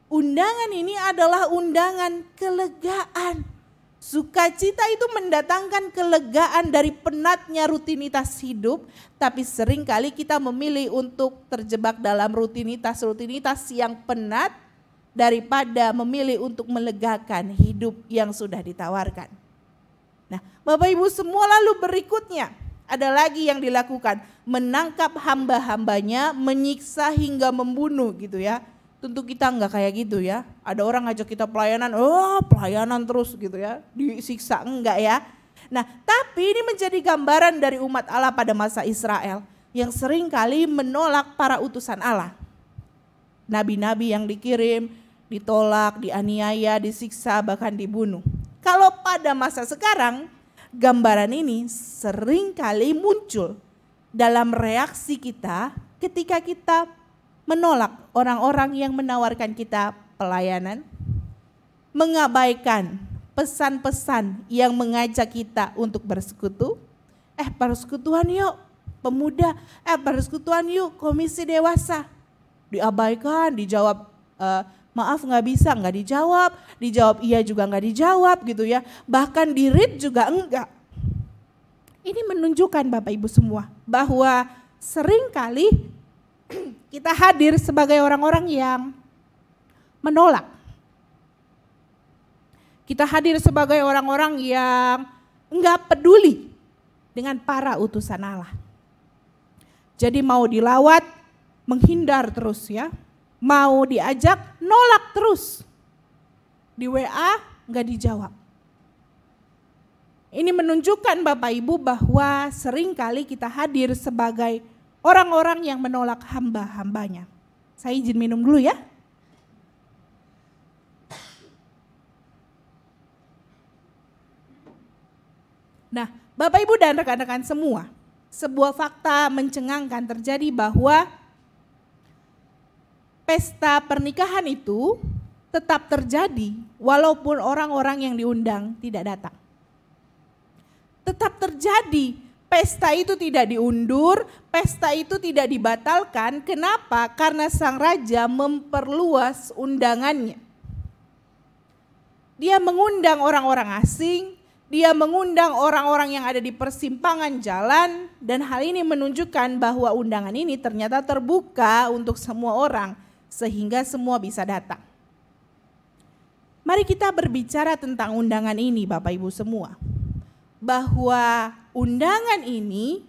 Speaker 12: Undangan ini adalah undangan kelegaan. Sukacita itu mendatangkan kelegaan dari penatnya rutinitas hidup, tapi seringkali kita memilih untuk terjebak dalam rutinitas yang penat daripada memilih untuk melegakan hidup yang sudah ditawarkan. Nah, Bapak Ibu semua, lalu berikutnya ada lagi yang dilakukan, menangkap hamba-hambanya, menyiksa hingga membunuh gitu ya. Tentu kita enggak kayak gitu ya. Ada orang ngajak kita pelayanan, pelayanan terus gitu ya, disiksa enggak ya. Nah, tapi ini menjadi gambaran dari umat Allah pada masa Israel yang sering kali menolak para utusan Allah. Nabi-nabi yang dikirim ditolak, dianiaya, disiksa, bahkan dibunuh. Kalau pada masa sekarang, gambaran ini sering kali muncul dalam reaksi kita ketika kita menolak orang-orang yang menawarkan kita pelayanan, mengabaikan pesan-pesan yang mengajak kita untuk bersekutu. Persekutuan yuk pemuda, persekutuan yuk komisi dewasa. Diabaikan, dijawab maaf nggak bisa, nggak dijawab, dijawab iya juga nggak dijawab gitu ya. Bahkan di read juga enggak. Ini menunjukkan Bapak Ibu semua bahwa seringkali kita hadir sebagai orang-orang yang menolak. Kita hadir sebagai orang-orang yang enggak peduli dengan para utusan Allah. Jadi mau dilawat, menghindar terus ya. Mau diajak, nolak terus. Di WA enggak dijawab. Ini menunjukkan Bapak Ibu bahwa seringkali kita hadir sebagai orang-orang yang menolak hamba-hambanya. Saya izin minum dulu ya. Nah, Bapak Ibu dan rekan-rekan semua, sebuah fakta mencengangkan terjadi bahwa pesta pernikahan itu tetap terjadi walaupun orang-orang yang diundang tidak datang. Tetap terjadi. Pesta itu tidak diundur, pesta itu tidak dibatalkan. Kenapa? Karena sang raja memperluas undangannya. Dia mengundang orang-orang asing, dia mengundang orang-orang yang ada di persimpangan jalan, dan hal ini menunjukkan bahwa undangan ini ternyata terbuka untuk semua orang, sehingga semua bisa datang. Mari kita berbicara tentang undangan ini Bapak Ibu semua. Bahwa undangan ini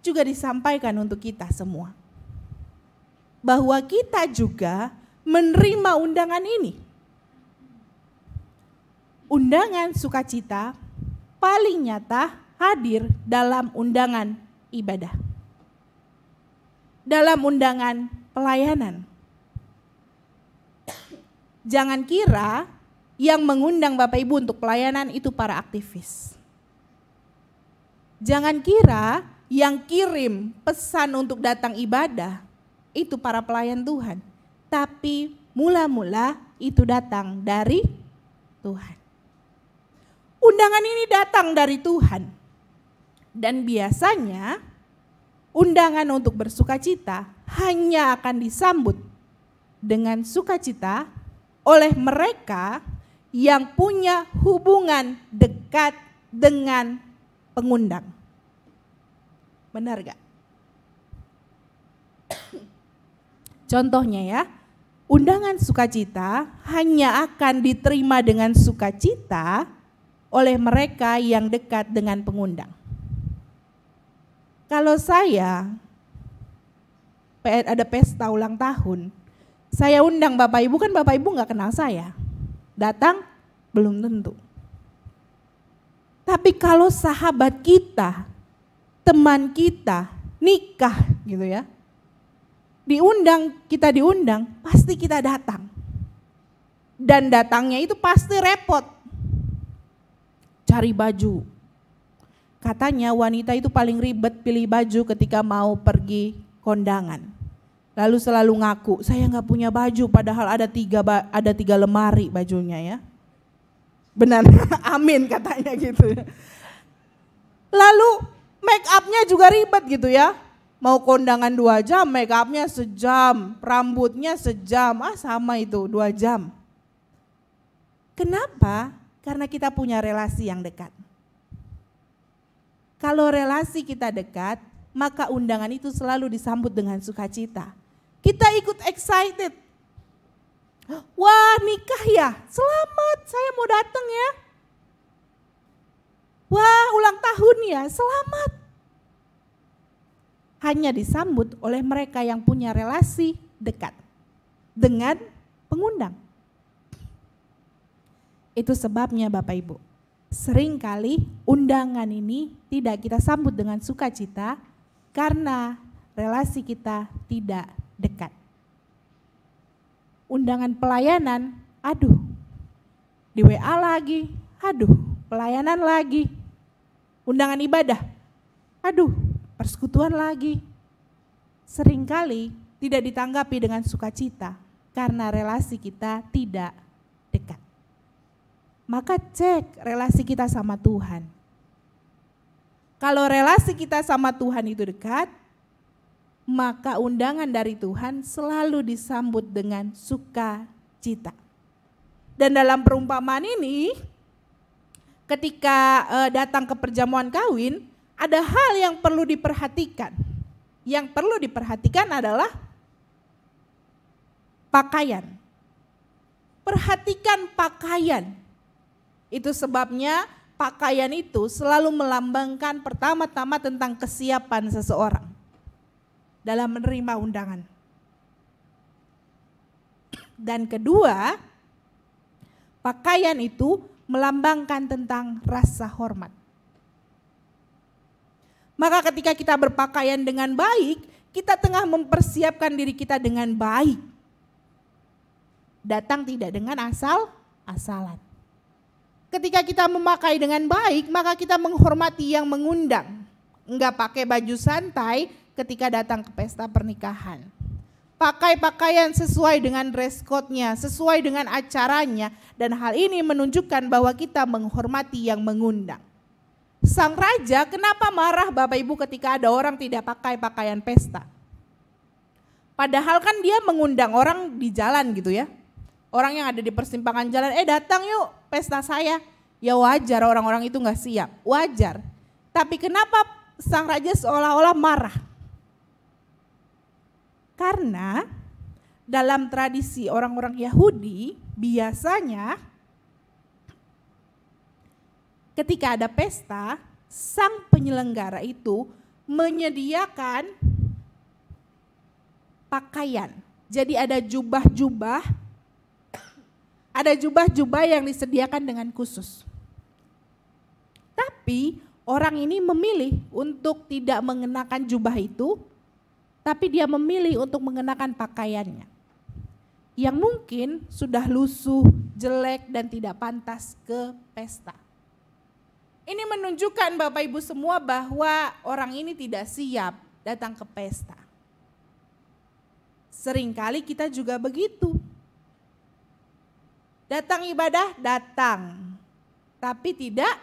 Speaker 12: juga disampaikan untuk kita semua. Bahwa kita juga menerima undangan ini? Undangan sukacita paling nyata hadir dalam undangan ibadah. Dalam undangan pelayanan. Jangan kira yang mengundang Bapak Ibu untuk pelayanan itu para aktivis. Jangan kira yang kirim pesan untuk datang ibadah itu para pelayan Tuhan. Tapi mula-mula itu datang dari Tuhan. Undangan ini datang dari Tuhan. Dan biasanya undangan untuk bersukacita hanya akan disambut dengan sukacita oleh mereka yang punya hubungan dekat dengan pengundang. Benar gak? Contohnya ya, undangan sukacita hanya akan diterima dengan sukacita oleh mereka yang dekat dengan pengundang. Kalau saya ada pesta ulang tahun, saya undang Bapak Ibu, kan Bapak Ibu gak kenal saya. Datang belum tentu. Tapi kalau sahabat kita, teman kita nikah gitu ya, kita diundang, pasti kita datang. Dan datangnya itu pasti repot. Cari baju. Katanya wanita itu paling ribet pilih baju ketika mau pergi kondangan. Lalu selalu ngaku, saya gak punya baju, padahal ada tiga lemari bajunya ya. Benar, amin katanya gitu. Lalu make upnya juga ribet gitu ya. Mau kondangan 2 jam, make upnya sejam, rambutnya sejam, sama itu 2 jam. Kenapa? Karena kita punya relasi yang dekat. Kalau relasi kita dekat, maka undangan itu selalu disambut dengan sukacita. Kita ikut excited. Wah, nikah ya? Selamat, saya mau datang ya. Wah, ulang tahun ya? Selamat. Hanya disambut oleh mereka yang punya relasi dekat dengan pengundang. Itu sebabnya Bapak Ibu, seringkali undangan ini tidak kita sambut dengan sukacita karena relasi kita tidak dekat. Undangan pelayanan, aduh, di WA lagi, aduh, pelayanan lagi. Undangan ibadah, aduh, persekutuan lagi. Seringkali tidak ditanggapi dengan sukacita karena relasi kita tidak dekat. Maka cek relasi kita sama Tuhan. Kalau relasi kita sama Tuhan itu dekat, maka undangan dari Tuhan selalu disambut dengan sukacita. Dan dalam perumpamaan ini, ketika datang ke perjamuan kawin, ada hal yang perlu diperhatikan. Yang perlu diperhatikan adalah pakaian. Perhatikan pakaian. Itu sebabnya pakaian itu selalu melambangkan pertama-tama tentang kesiapan seseorang dalam menerima undangan. Dan kedua, pakaian itu melambangkan tentang rasa hormat. Maka ketika kita berpakaian dengan baik, kita tengah mempersiapkan diri kita dengan baik. Datang tidak dengan asal-asalan. Ketika kita memakai dengan baik, maka kita menghormati yang mengundang. Enggak pakai baju santai ketika datang ke pesta pernikahan. Pakai pakaian sesuai dengan dress code-nya, sesuai dengan acaranya. Dan hal ini menunjukkan bahwa kita menghormati yang mengundang. Sang raja kenapa marah Bapak Ibu ketika ada orang tidak pakai pakaian pesta? Padahal kan dia mengundang orang di jalan gitu ya. Orang yang ada di persimpangan jalan, datang yuk pesta saya. Ya wajar orang-orang itu gak siap, wajar. Tapi kenapa sang raja seolah-olah marah? Karena dalam tradisi orang-orang Yahudi biasanya ketika ada pesta, sang penyelenggara itu menyediakan pakaian Jadi ada jubah-jubah yang disediakan dengan khusus. Tapi orang ini memilih untuk tidak mengenakan jubah itu, tapi dia memilih untuk mengenakan pakaiannya yang mungkin sudah lusuh, jelek, dan tidak pantas ke pesta. Ini menunjukkan Bapak Ibu semua bahwa orang ini tidak siap datang ke pesta. Seringkali kita juga begitu. Datang ibadah, datang, tapi tidak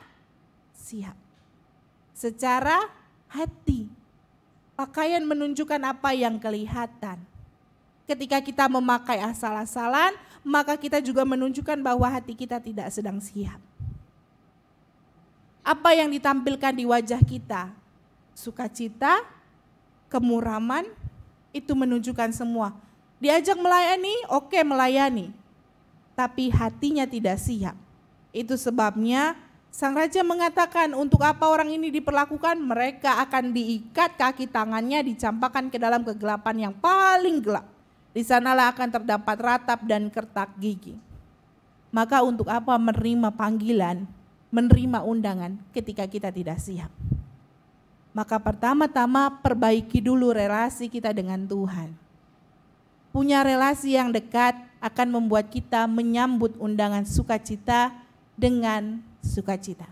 Speaker 12: siap. Secara hati, pakaian menunjukkan apa yang kelihatan. Ketika kita memakai asal-asalan, maka kita juga menunjukkan bahwa hati kita tidak sedang siap. Apa yang ditampilkan di wajah kita? Sukacita, kemuraman, itu menunjukkan semua. Diajak melayani, oke melayani. Tapi hatinya tidak siap. Itu sebabnya Sang Raja mengatakan untuk apa orang ini diperlakukan, mereka akan diikat kaki tangannya, dicampakkan ke dalam kegelapan yang paling gelap. Di sanalah akan terdapat ratap dan kertak gigi. Maka untuk apa menerima panggilan, menerima undangan ketika kita tidak siap? Maka pertama-tama perbaiki dulu relasi kita dengan Tuhan. Punya relasi yang dekat akan membuat kita menyambut undangan sukacita dengan sukacita.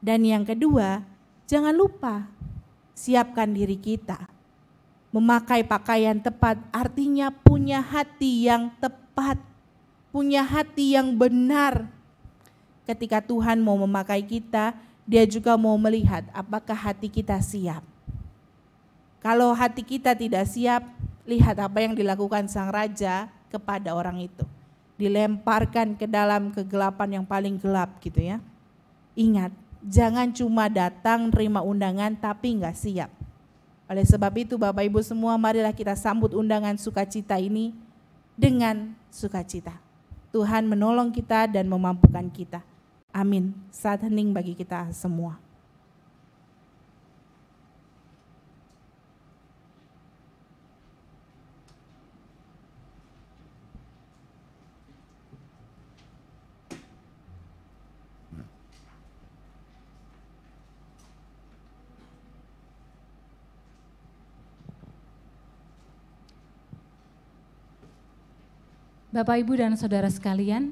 Speaker 12: Dan yang kedua, jangan lupa siapkan diri kita. Memakai pakaian tepat artinya punya hati yang tepat, punya hati yang benar. Ketika Tuhan mau memakai kita, Dia juga mau melihat apakah hati kita siap. Kalau hati kita tidak siap, lihat apa yang dilakukan Sang Raja kepada orang itu. Dilemparkan ke dalam kegelapan yang paling gelap gitu ya. Ingat, jangan cuma datang terima undangan tapi enggak siap. Oleh sebab itu Bapak Ibu semua, marilah kita sambut undangan sukacita ini dengan sukacita. Tuhan menolong kita dan memampukan kita. Amin. Saat hening bagi kita semua.
Speaker 11: Bapak, Ibu, dan Saudara sekalian,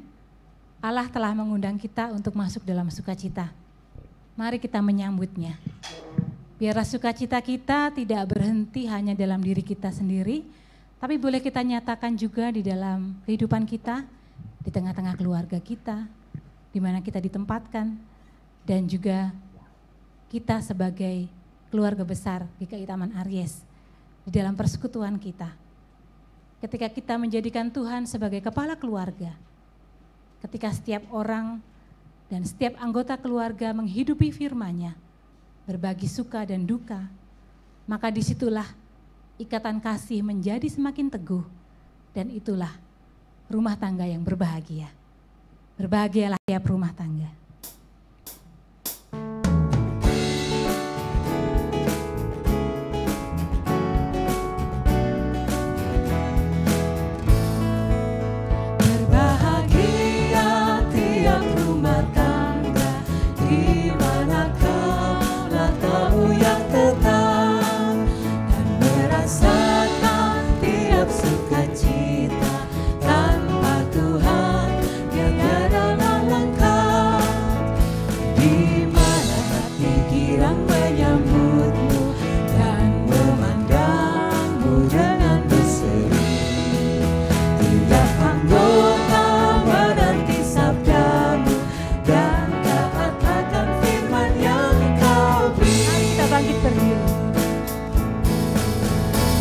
Speaker 11: Allah telah mengundang kita untuk masuk dalam sukacita. Mari kita menyambutnya. Biarlah sukacita kita tidak berhenti hanya dalam diri kita sendiri, tapi boleh kita nyatakan juga di dalam kehidupan kita, di tengah-tengah keluarga kita, di mana kita ditempatkan, dan juga kita sebagai keluarga besar GKI Taman Aries, di dalam persekutuan kita. Ketika kita menjadikan Tuhan sebagai kepala keluarga, ketika setiap orang dan setiap anggota keluarga menghidupi firman-Nya, berbagi suka dan duka, maka disitulah ikatan kasih menjadi semakin teguh, dan itulah rumah tangga yang berbahagia. Berbahagialah tiap rumah tangga.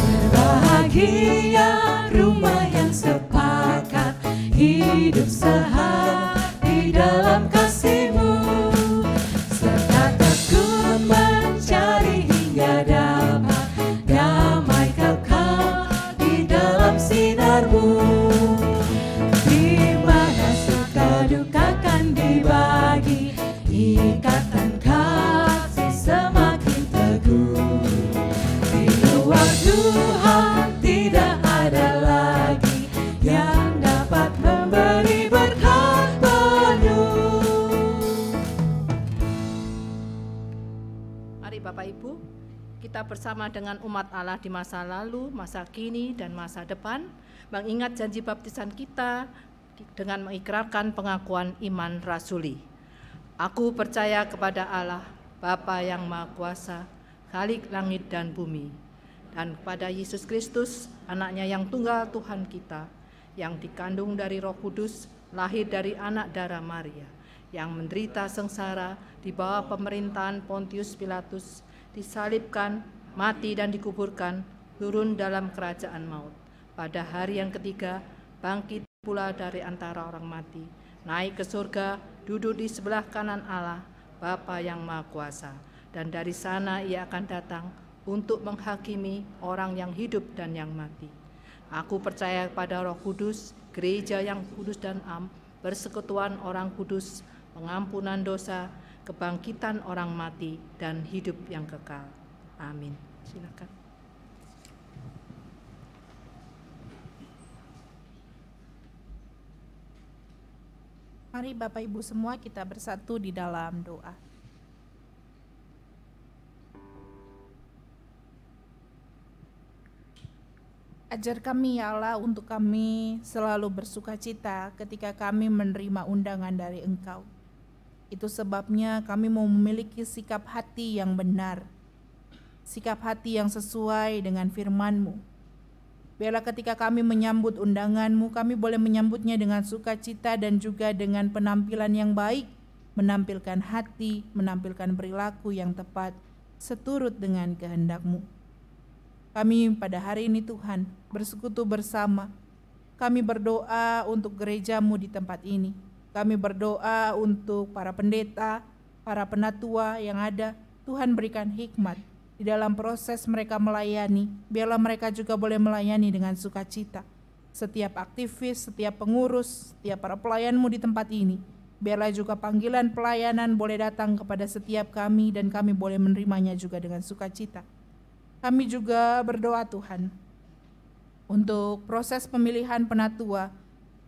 Speaker 10: Berbahagia rumah yang sepakat, hidup sehati dalam kasih-Mu, serta tekun mencari hingga dapat damai kekal di dalam sinar-Mu, di mana suka duka kan dibagi, ikatan kasih semakin teguh. Di luar Tuhan tidak
Speaker 14: Mari Bapak Ibu, kita bersama dengan umat Allah di masa lalu, masa kini, dan masa depan, mengingat janji baptisan kita dengan mengikrarkan pengakuan iman rasuli. Aku percaya kepada Allah, Bapa yang Maha Kuasa, Khalik langit dan bumi, dan kepada Yesus Kristus, anaknya yang tunggal Tuhan kita, yang dikandung dari Roh Kudus, lahir dari anak darah Maria, yang menderita sengsara di bawah pemerintahan Pontius Pilatus, disalibkan, mati dan dikuburkan, turun dalam kerajaan maut. Pada hari yang ketiga, bangkit pula dari antara orang mati, naik ke surga, duduk di sebelah kanan Allah, Bapa yang Maha Kuasa, dan dari sana ia akan datang untuk menghakimi orang yang hidup dan yang mati. Aku percaya pada Roh Kudus, gereja yang kudus dan am, persekutuan orang kudus, pengampunan dosa, kebangkitan orang mati, dan hidup yang kekal. Amin. Silakan.
Speaker 12: Mari Bapak Ibu semua kita bersatu di dalam doa. Ajar kami ya Allah untuk kami selalu bersukacita ketika kami menerima undangan dari Engkau. Itu sebabnya kami mau memiliki sikap hati yang benar, sikap hati yang sesuai dengan firman-Mu. Biarlah ketika kami menyambut undangan-Mu, kami boleh menyambutnya dengan sukacita dan juga dengan penampilan yang baik, menampilkan hati, menampilkan perilaku yang tepat, seturut dengan kehendak-Mu. Kami pada hari ini Tuhan bersekutu bersama. Kami berdoa untuk gereja-Mu di tempat ini. Kami berdoa untuk para pendeta, para penatua yang ada. Tuhan berikan hikmat di dalam proses mereka melayani. Biarlah mereka juga boleh melayani dengan sukacita. Setiap aktivis, setiap pengurus, setiap para pelayan-Mu di tempat ini. Biarlah juga panggilan pelayanan boleh datang kepada setiap kami dan kami boleh menerimanya juga dengan sukacita. Kami juga berdoa Tuhan untuk proses pemilihan penatua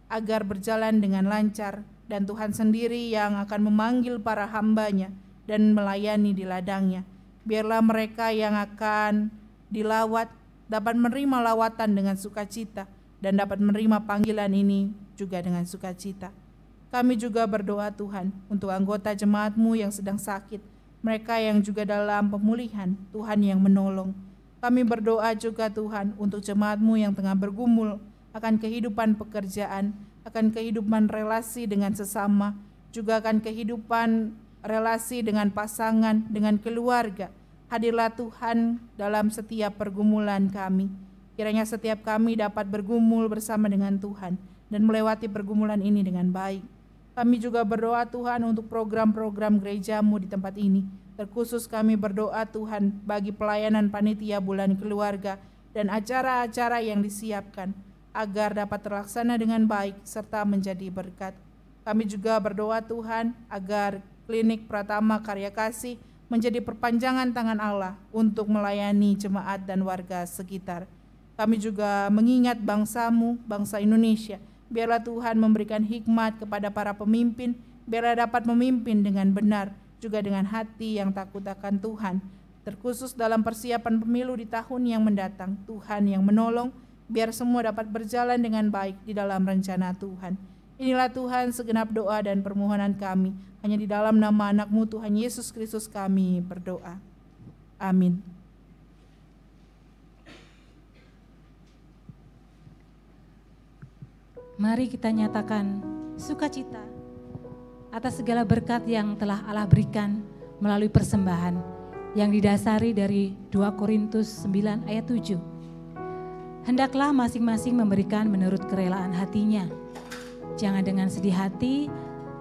Speaker 12: agar berjalan dengan lancar dan Tuhan sendiri yang akan memanggil para hamba-Nya dan melayani di ladang-Nya. Biarlah mereka yang akan dilawat dapat menerima lawatan dengan sukacita dan dapat menerima panggilan ini juga dengan sukacita. Kami juga berdoa Tuhan untuk anggota jemaat-Mu yang sedang sakit, mereka yang juga dalam pemulihan, Tuhan yang menolong. Kami berdoa juga Tuhan untuk jemaat-Mu yang tengah bergumul akan kehidupan pekerjaan, akan kehidupan relasi dengan sesama, juga akan kehidupan relasi dengan pasangan, dengan keluarga. Hadirlah Tuhan dalam setiap pergumulan kami. Kiranya setiap kami dapat bergumul bersama dengan Tuhan dan melewati pergumulan ini dengan baik. Kami juga berdoa Tuhan untuk program-program gereja-Mu di tempat ini. Terkhusus kami berdoa Tuhan bagi pelayanan panitia bulan keluarga dan acara-acara yang disiapkan agar dapat terlaksana dengan baik serta menjadi berkat. Kami juga berdoa Tuhan agar klinik Pratama Karya Kasih menjadi perpanjangan tangan Allah untuk melayani jemaat dan warga sekitar. Kami juga mengingat bangsa-Mu, bangsa Indonesia. Biarlah Tuhan memberikan hikmat kepada para pemimpin, biarlah dapat memimpin dengan benar, juga dengan hati yang takut akan Tuhan. Terkhusus dalam persiapan pemilu di tahun yang mendatang, Tuhan yang menolong, biar semua dapat berjalan dengan baik di dalam rencana Tuhan. Inilah Tuhan segenap doa dan permohonan kami, hanya di dalam nama anak-Mu Tuhan Yesus Kristus kami berdoa. Amin.
Speaker 11: Mari kita nyatakan sukacita atas segala berkat yang telah Allah berikan melalui persembahan yang didasari dari 2 Korintus 9 ayat 7. Hendaklah masing-masing memberikan menurut kerelaan hatinya, jangan dengan sedih hati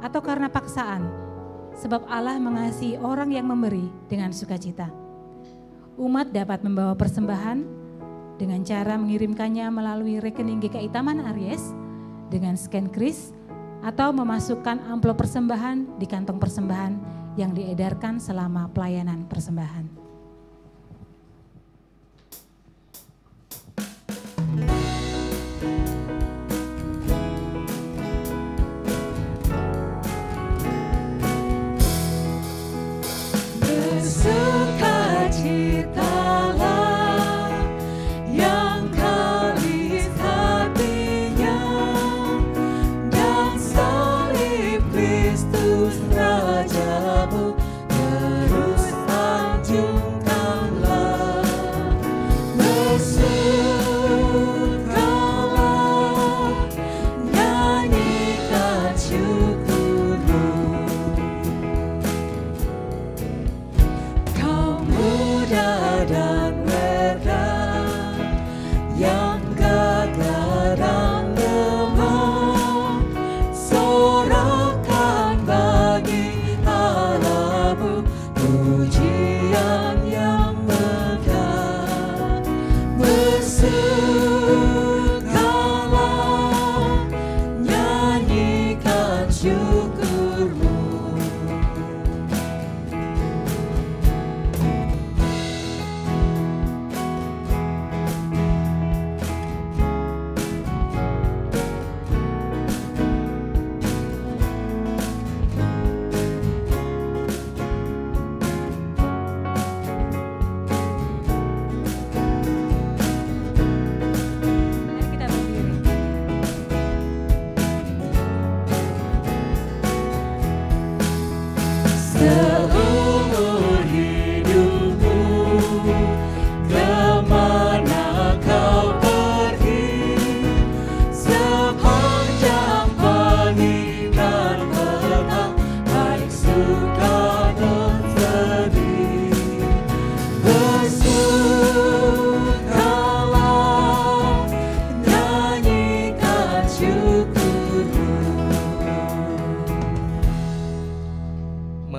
Speaker 11: atau karena paksaan, sebab Allah mengasihi orang yang memberi dengan sukacita. Umat dapat membawa persembahan dengan cara mengirimkannya melalui rekening GKI Taman Aries dengan scan kris atau memasukkan amplop persembahan di kantong persembahan yang diedarkan selama pelayanan persembahan.
Speaker 10: Bersuka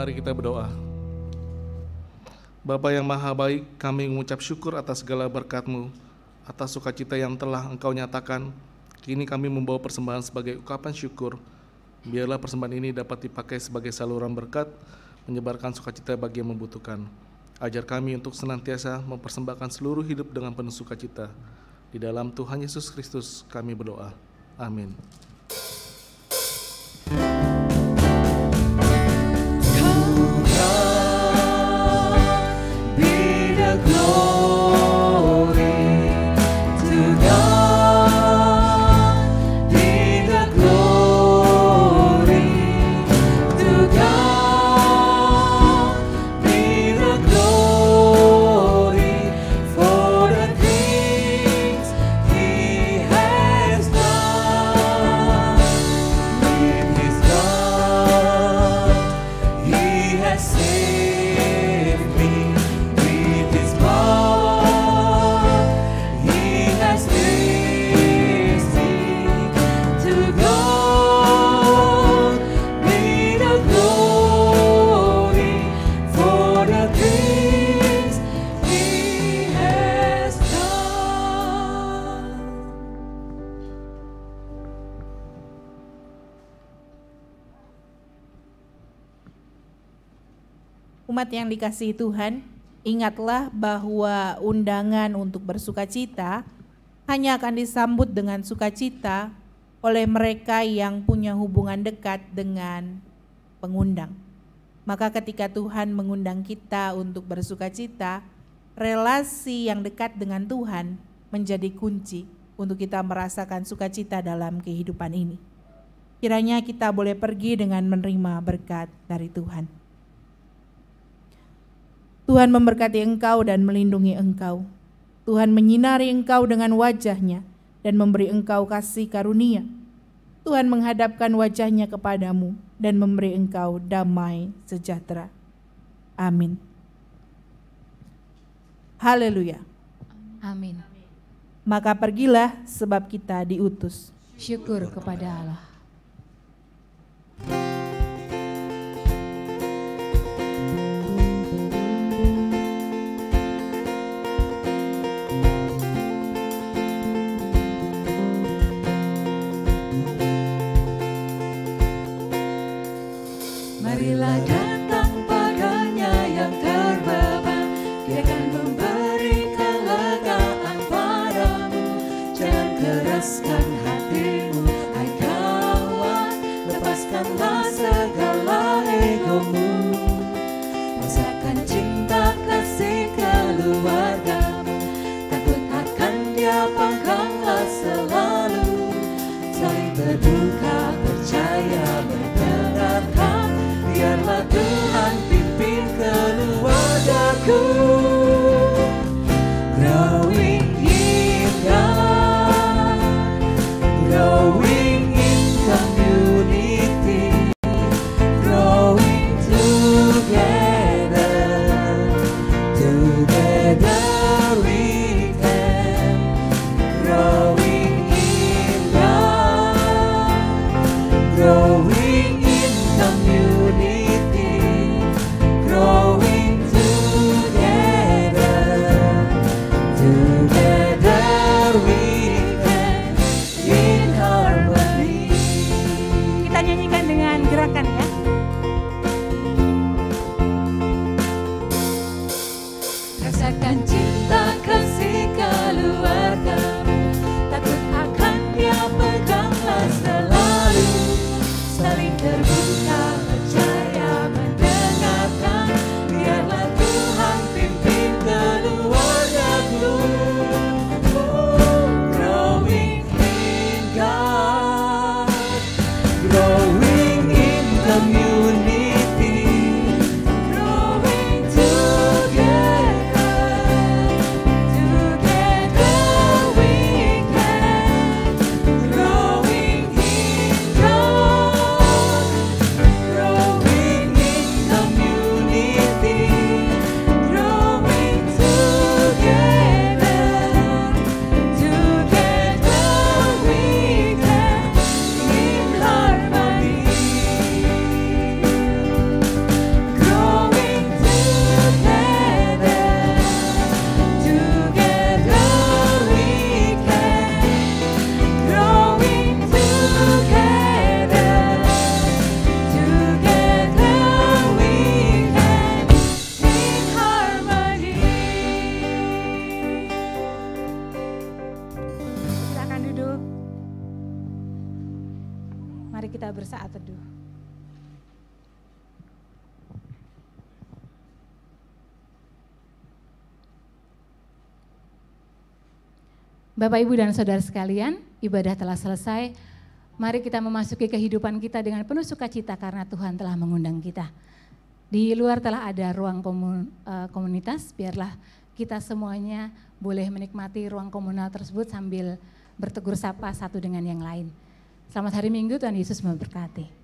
Speaker 15: Mari kita berdoa. Bapa yang maha baik, kami mengucap syukur atas segala berkat-Mu, atas sukacita yang telah Engkau nyatakan. Kini kami membawa persembahan sebagai ungkapan syukur. Biarlah persembahan ini dapat dipakai sebagai saluran berkat, menyebarkan sukacita bagi yang membutuhkan. Ajar kami untuk senantiasa mempersembahkan seluruh hidup dengan penuh sukacita. Di dalam Tuhan Yesus Kristus kami berdoa. Amin.
Speaker 12: Umat yang dikasihi Tuhan, ingatlah bahwa undangan untuk bersukacita hanya akan disambut dengan sukacita oleh mereka yang punya hubungan dekat dengan pengundang. Maka ketika Tuhan mengundang kita untuk bersukacita, relasi yang dekat dengan Tuhan menjadi kunci untuk kita merasakan sukacita dalam kehidupan ini. Kiranya kita boleh pergi dengan menerima berkat dari Tuhan. Tuhan memberkati engkau dan melindungi engkau. Tuhan menyinari engkau dengan wajah-Nya dan memberi engkau kasih karunia. Tuhan menghadapkan wajah-Nya kepadamu dan memberi engkau damai sejahtera. Amin. Haleluya.
Speaker 11: Amin.
Speaker 12: Maka pergilah sebab kita diutus.
Speaker 11: Syukur kepada Allah.
Speaker 10: Marilah datang padanya yang terbeban, Dia akan memberi kelegaan padamu. Jangan keraskan hatimu, hai kawan, lepaskanlah segala egomu. Rasakan cinta kasih keluargamu, takut akan Dia pangkanglah selalu. Saling berduka, percaya berdengarkan, biarlah Tuhan pimpin keluargaku. Growing in God, growing in community, growing together
Speaker 11: bersaat teduh. Bapak, Ibu, dan Saudara sekalian, ibadah telah selesai. Mari kita memasuki kehidupan kita dengan penuh sukacita karena Tuhan telah mengundang kita. Di luar telah ada ruang komunitas, biarlah kita semuanya boleh menikmati ruang komunal tersebut sambil bertegur sapa satu dengan yang lain. Selamat hari Minggu, Tuhan Yesus memberkati.